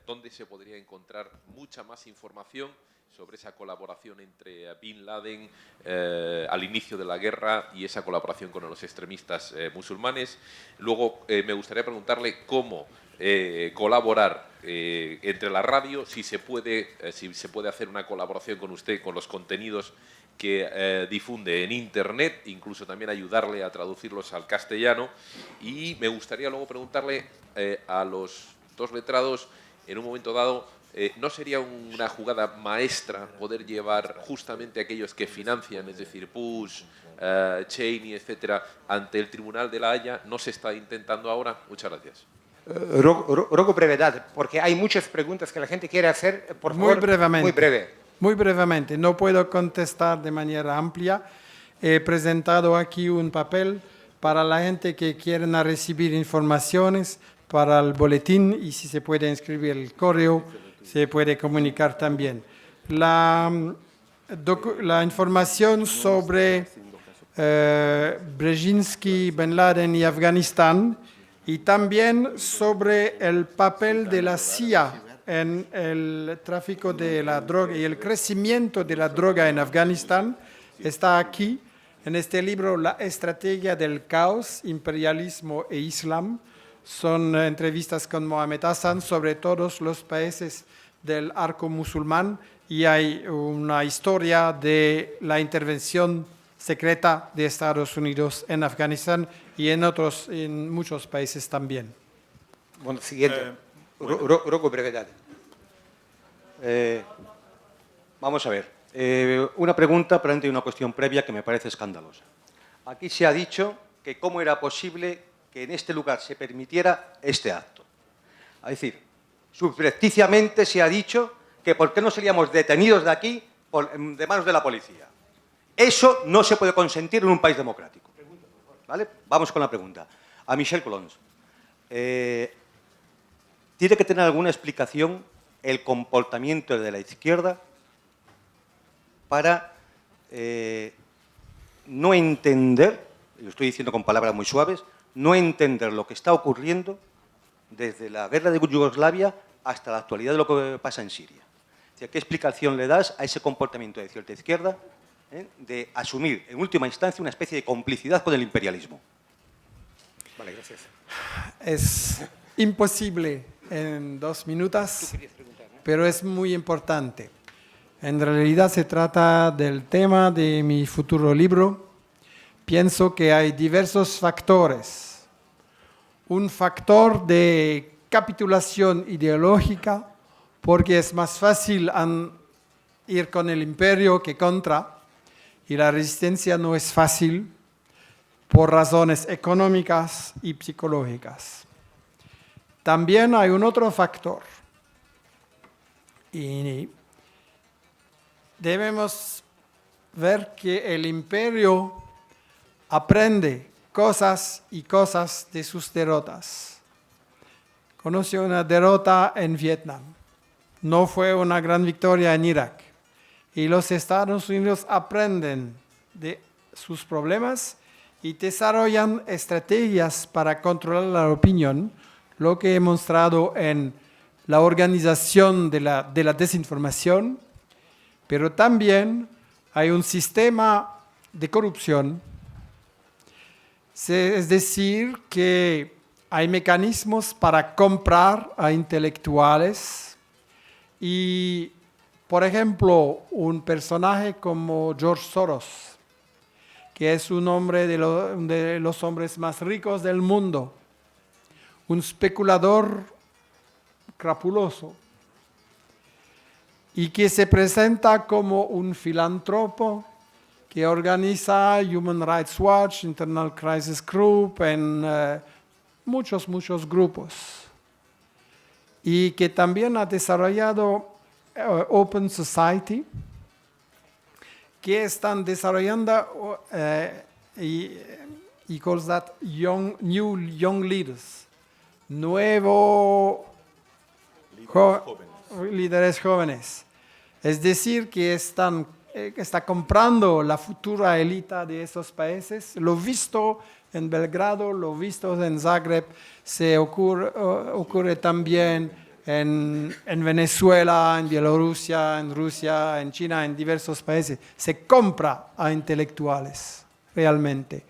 dónde se podría encontrar mucha más información sobre esa colaboración entre Bin Laden al inicio de la guerra y esa colaboración con los extremistas musulmanes. Luego me gustaría preguntarle cómo colaborar entre la radio, si se puede hacer una colaboración con usted con los contenidos que difunde en Internet, incluso también ayudarle a traducirlos al castellano. Y me gustaría luego preguntarle a los 2 letrados, en un momento dado ¿no sería una jugada maestra poder llevar justamente a aquellos que financian, es decir, Bush, Cheney, etcétera, ante el Tribunal de la Haya? ¿No se está intentando ahora? Muchas gracias. Ruego brevedad, porque hay muchas preguntas que la gente quiere hacer. Por favor, muy brevemente. Muy breve. Muy brevemente, no puedo contestar de manera amplia. He presentado aquí un papel para la gente que quieren recibir informaciones para el boletín, y si se puede inscribir el correo, se puede comunicar también. La información sobre Brzezinski, Bin Laden y Afganistán, y también sobre el papel de la CIA en el tráfico de la droga y el crecimiento de la droga en Afganistán, está aquí, en este libro, La estrategia del caos, imperialismo e islam. Son entrevistas con Mohamed Hassan sobre todos los países del arco musulmán, y hay una historia de la intervención secreta de Estados Unidos en Afganistán y en muchos países también. Bueno, siguiente. Ruego brevedad. Vamos a ver. Una pregunta, pero antes una cuestión previa que me parece escandalosa. Aquí se ha dicho que cómo era posible que en este lugar se permitiera este acto. Es decir, subrepticiamente se ha dicho que por qué no seríamos detenidos de aquí de manos de la policía. Eso no se puede consentir en un país democrático. ¿Vale? Vamos con la pregunta. A Michel Colons. Tiene que tener alguna explicación el comportamiento de la izquierda para no entender, lo estoy diciendo con palabras muy suaves, no entender lo que está ocurriendo desde la guerra de Yugoslavia hasta la actualidad de lo que pasa en Siria. O sea, ¿qué explicación le das a ese comportamiento de cierta izquierda de asumir, en última instancia, una especie de complicidad con el imperialismo? Vale, gracias. Es imposible en 2 minutos, pero es muy importante. En realidad se trata del tema de mi futuro libro. Pienso que hay diversos factores. Un factor de capitulación ideológica, porque es más fácil ir con el imperio que contra, y la resistencia no es fácil por razones económicas y psicológicas. También hay un otro factor, y debemos ver que el imperio aprende cosas y cosas de sus derrotas. Conoció una derrota en Vietnam, no fue una gran victoria en Irak, y los Estados Unidos aprenden de sus problemas y desarrollan estrategias para controlar la opinión, lo que he mostrado en la organización de la desinformación, pero también hay un sistema de corrupción, es decir, que hay mecanismos para comprar a intelectuales y, por ejemplo, un personaje como George Soros, que es un hombre de los hombres más ricos del mundo, un especulador crapuloso, y que se presenta como un filántropo que organiza Human Rights Watch, Internal Crisis Group, en muchos grupos, y que también ha desarrollado Open Society, que están desarrollando he calls that new young leaders, líderes jóvenes. Es decir, que está comprando la futura élite de esos países. Lo visto en Belgrado, lo visto en Zagreb, ocurre también en Venezuela, en Bielorrusia, en Rusia, en China, en diversos países. Se compra a intelectuales, realmente.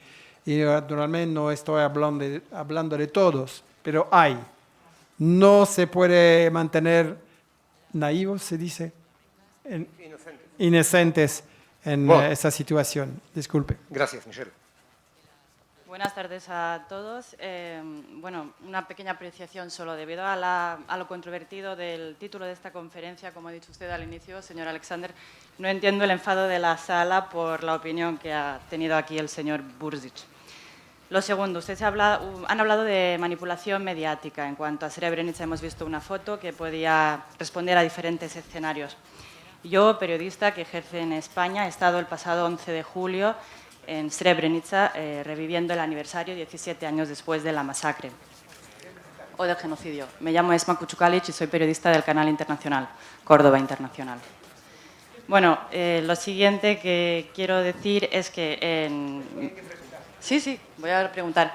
Y naturalmente no estoy hablando de todos, pero hay. No se puede mantener naivos, se dice, inocentes en esa situación. Disculpe. Gracias, Michel. Buenas tardes a todos. Bueno, una pequeña apreciación solo. Debido a lo controvertido del título de esta conferencia, como ha dicho usted al inicio, señor Alexander, no entiendo el enfado de la sala por la opinión que ha tenido aquí el señor Burzic. Lo segundo, ustedes han hablado de manipulación mediática. En cuanto a Srebrenica, hemos visto una foto que podía responder a diferentes escenarios. Yo, periodista que ejerce en España, he estado el pasado 11 de julio en Srebrenica, reviviendo el aniversario 17 años después de la masacre o del genocidio. Me llamo Esma Kuchukalic y soy periodista del canal internacional, Córdoba Internacional. Bueno, lo siguiente que quiero decir es que Sí, voy a preguntar.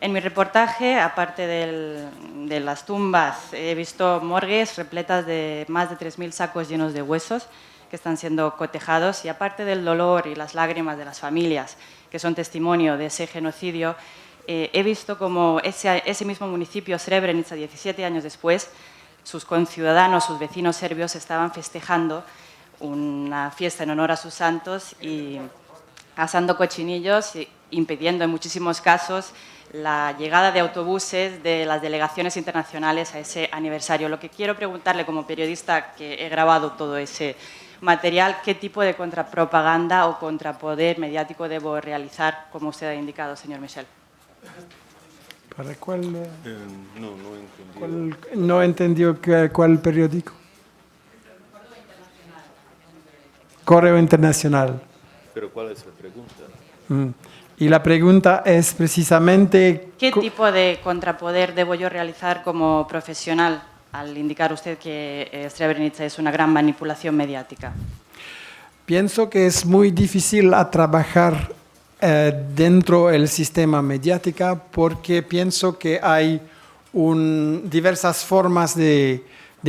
En mi reportaje, aparte de las tumbas, he visto morgues repletas de más de 3.000 sacos llenos de huesos que están siendo cotejados, y aparte del dolor y las lágrimas de las familias que son testimonio de ese genocidio, he visto como ese mismo municipio, Srebrenica, 17 años después, sus conciudadanos, sus vecinos serbios estaban festejando una fiesta en honor a sus santos y asando cochinillos, impidiendo en muchísimos casos la llegada de autobuses de las delegaciones internacionales a ese aniversario. Lo que quiero preguntarle, como periodista que he grabado todo ese material, ¿qué tipo de contrapropaganda o contrapoder mediático debo realizar, como usted ha indicado, señor Michel? ¿Para cuál? No entendió. No entendió cuál periódico. Correo Internacional. ¿Pero cuál es la pregunta? Y la pregunta es precisamente... ¿Qué tipo de contrapoder debo yo realizar como profesional al indicar usted que Srebrenica es una gran manipulación mediática? Pienso que es muy difícil a trabajar dentro del sistema mediático, porque pienso que hay diversas formas de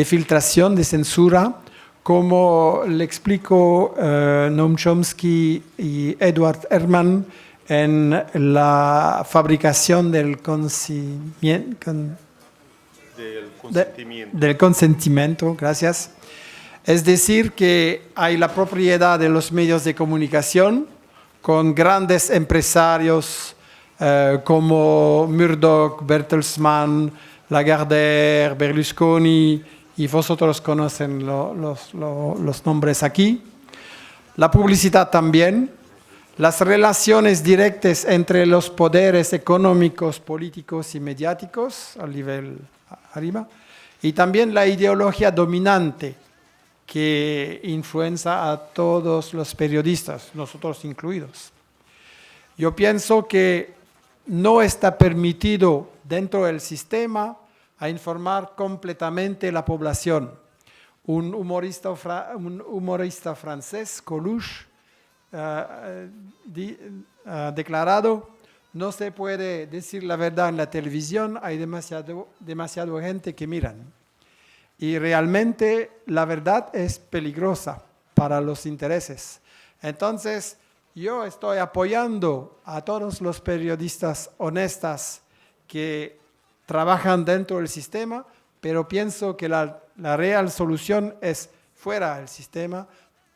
filtración, de censura, como le explicó Noam Chomsky y Edward Herman en la fabricación del consentimiento, gracias. Es decir, que hay la propiedad de los medios de comunicación con grandes empresarios como Murdoch, Bertelsmann, Lagardère, Berlusconi, y vosotros conocen los nombres aquí. La publicidad también, las relaciones directas entre los poderes económicos, políticos y mediáticos al nivel arriba, y también la ideología dominante que influencia a todos los periodistas, nosotros incluidos. Yo pienso que no está permitido dentro del sistema a informar completamente la población. Un humorista francés, Coluche, declarado: no se puede decir la verdad en la televisión, hay demasiado gente que miran. Y realmente la verdad es peligrosa para los intereses. Entonces, yo estoy apoyando a todos los periodistas honestos que trabajan dentro del sistema, pero pienso que la real solución es fuera del sistema,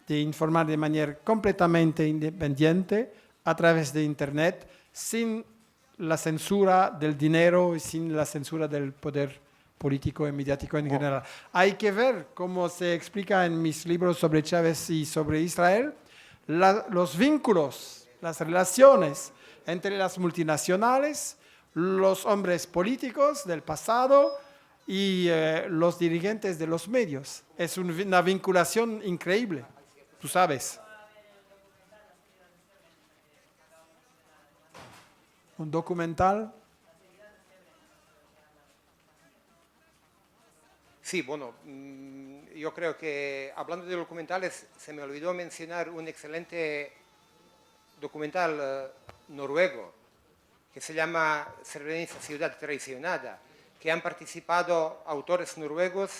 de informar de manera completamente independiente a través de Internet, sin la censura del dinero y sin la censura del poder político y mediático en general. Hay que ver, como se explica en mis libros sobre Chávez y sobre Israel, los vínculos, las relaciones entre las multinacionales, los hombres políticos del pasado y los dirigentes de los medios. Es una vinculación increíble, tú sabes. Un documental. Sí, bueno, yo creo que hablando de documentales se me olvidó mencionar un excelente documental noruego que se llama Srebrenica, ciudad traicionada, que han participado autores noruegos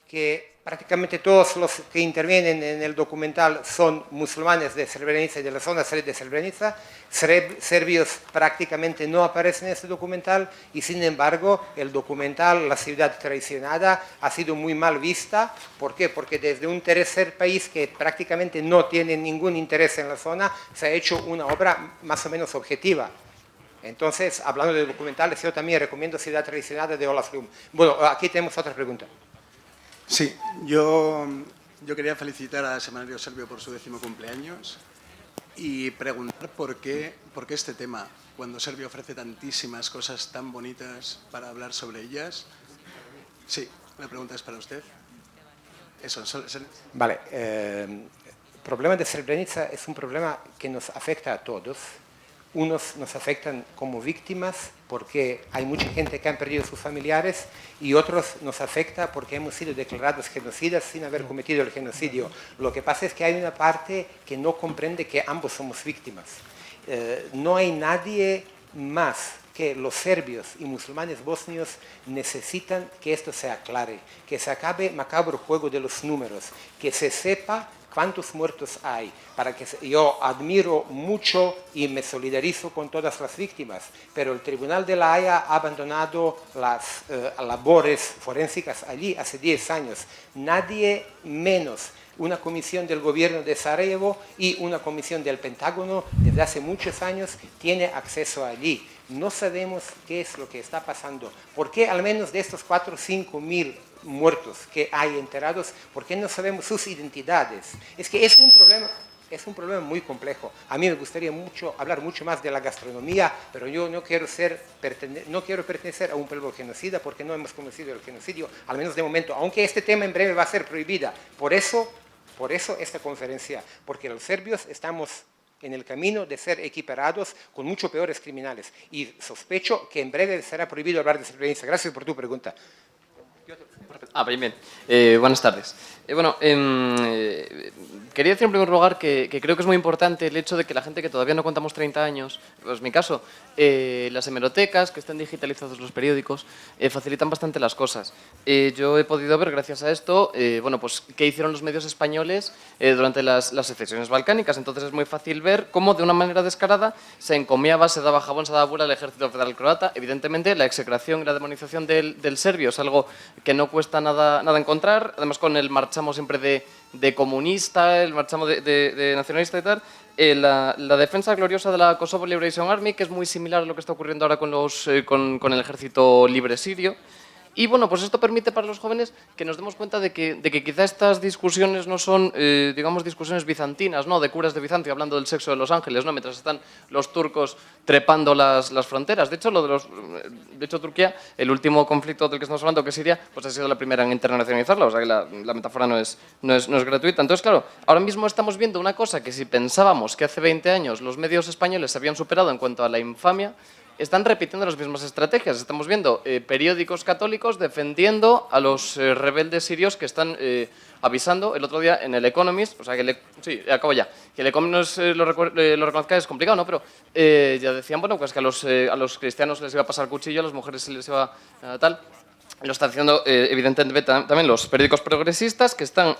que prácticamente todos los que intervienen en el documental son musulmanes de Srebrenica y de la zona de Srebrenica. Serbios prácticamente no aparecen en este documental y sin embargo el documental La ciudad traicionada ha sido muy mal vista. ¿Por qué? Porque desde un tercer país que prácticamente no tiene ningún interés en la zona se ha hecho una obra más o menos objetiva. Entonces, hablando de documentales, yo también recomiendo Ciudad Traicionada de Olaf Lund. Bueno, aquí tenemos otra pregunta. Sí, yo quería felicitar a Semanario Serbio por su 10º cumpleaños y preguntar por qué este tema, cuando Serbia ofrece tantísimas cosas tan bonitas para hablar sobre ellas. Sí, la pregunta es para usted. Eso. Vale, el problema de Srebrenica es un problema que nos afecta a todos. Unos nos afectan como víctimas porque hay mucha gente que han perdido sus familiares y otros nos afecta porque hemos sido declarados genocidas sin haber cometido el genocidio. Lo que pasa es que hay una parte que no comprende que ambos somos víctimas. No hay nadie más que los serbios y musulmanes bosnios necesitan que esto se aclare, que se acabe el macabro juego de los números, que se sepa cuántos muertos hay, para que yo admiro mucho y me solidarizo con todas las víctimas, pero el Tribunal de la Haya ha abandonado las labores forensicas allí hace 10 años. Nadie menos una comisión del gobierno de Sarajevo y una comisión del Pentágono desde hace muchos años tiene acceso allí. No sabemos qué es lo que está pasando. ¿Por qué al menos de estos 4 o 5 mil muertos que hay enterrados, por qué no sabemos sus identidades? Es que es un problema muy complejo. A mí me gustaría hablar mucho más de la gastronomía, pero yo no quiero pertenecer a un pueblo genocida porque no hemos conocido el genocidio, al menos de momento, aunque este tema en breve va a ser prohibida. Por eso esta conferencia, porque los serbios estamos en el camino de ser equiparados con mucho peores criminales y sospecho que en breve será prohibido hablar de Srebrenica. Gracias por tu pregunta. Bien. Buenas tardes. Quería decir en primer lugar que creo que es muy importante el hecho de que la gente que todavía no contamos 30 años, pues mi caso, las hemerotecas, que están digitalizados los periódicos, facilitan bastante las cosas. Yo he podido ver, gracias a esto, pues qué hicieron los medios españoles durante las secesiones balcánicas. Entonces es muy fácil ver cómo, de una manera descarada, se encomiaba, se daba jabón, se daba bula al ejército federal croata. Evidentemente, la execración y la demonización del serbio es algo que no cuesta nada encontrar. Además, con el marchamo siempre de comunista, el marchamo de nacionalista y tal, la defensa gloriosa de la Kosovo Liberation Army, que es muy similar a lo que está ocurriendo ahora con el ejército libre sirio. Y bueno, pues esto permite para los jóvenes que nos demos cuenta de que quizá estas discusiones no son, digamos, discusiones bizantinas, ¿no? De curas de Bizancio hablando del sexo de los ángeles, ¿no? Mientras están los turcos trepando las fronteras. De hecho, Turquía, el último conflicto del que estamos hablando, que es Siria, pues ha sido la primera en internacionalizarla, o sea que la metáfora no es gratuita. Entonces, claro, ahora mismo estamos viendo una cosa que si pensábamos que hace 20 años los medios españoles se habían superado en cuanto a la infamia, están repitiendo las mismas estrategias. Estamos viendo periódicos católicos defendiendo a los rebeldes sirios que están avisando el otro día en el Economist, o sea que acabo ya, que el Economist lo reconozca es complicado, ¿no? Pero ya decían, bueno, pues que a los cristianos les iba a pasar cuchillo, a las mujeres se les iba tal. Lo están haciendo, evidentemente, también los periódicos progresistas que están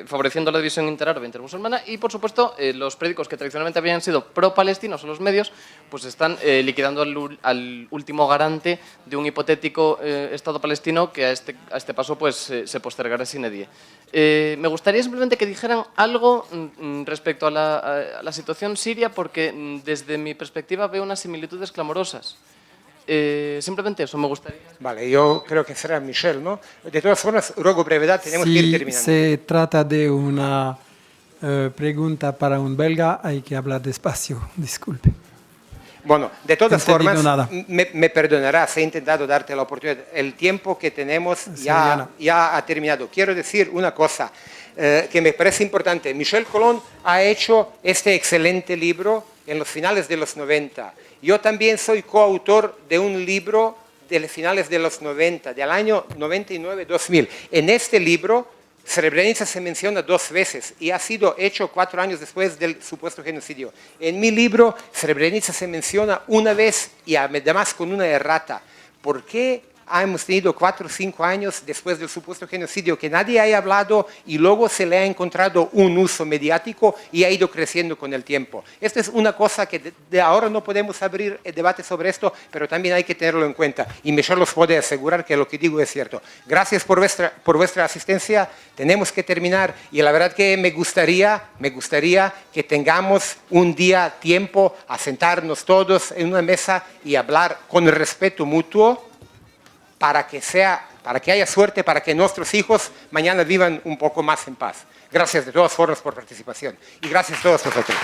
favoreciendo la división interárabe intermusulmana y, por supuesto, los periódicos que tradicionalmente habían sido pro-palestinos o los medios, pues están liquidando al último garante de un hipotético Estado palestino que a este paso pues se postergará sine die. Me gustaría simplemente que dijeran algo respecto a la situación siria, porque desde mi perspectiva veo unas similitudes clamorosas. Simplemente eso me gustaría. Vale, yo creo que será Michel, ¿no? De todas formas, ruego brevedad, tenemos que ir terminando. Se trata de una pregunta para un belga, hay que hablar despacio, disculpe. Bueno, de todas formas, me perdonarás, he intentado darte la oportunidad. El tiempo que tenemos ya ha terminado. Quiero decir una cosa que me parece importante. Michel Colón ha hecho este excelente libro en los finales de los 90. Yo también soy coautor de un libro de los finales de los 90, del año 99-2000. En este libro, Srebrenica se menciona 2 veces y ha sido hecho 4 años después del supuesto genocidio. En mi libro, Srebrenica se menciona 1 vez y además con una errata. ¿Por qué hemos tenido 4 o 5 años después del supuesto genocidio que nadie haya hablado y luego se le ha encontrado un uso mediático y ha ido creciendo con el tiempo. Esto es una cosa que de ahora no podemos abrir el debate sobre esto, pero también hay que tenerlo en cuenta. Y Michelle los puede asegurar que lo que digo es cierto. Gracias por vuestra asistencia. Tenemos que terminar y la verdad que me gustaría que tengamos un día, tiempo, a sentarnos todos en una mesa y hablar con respeto mutuo para que haya suerte, para que nuestros hijos mañana vivan un poco más en paz. Gracias de todas formas por participación y gracias a todos vosotros.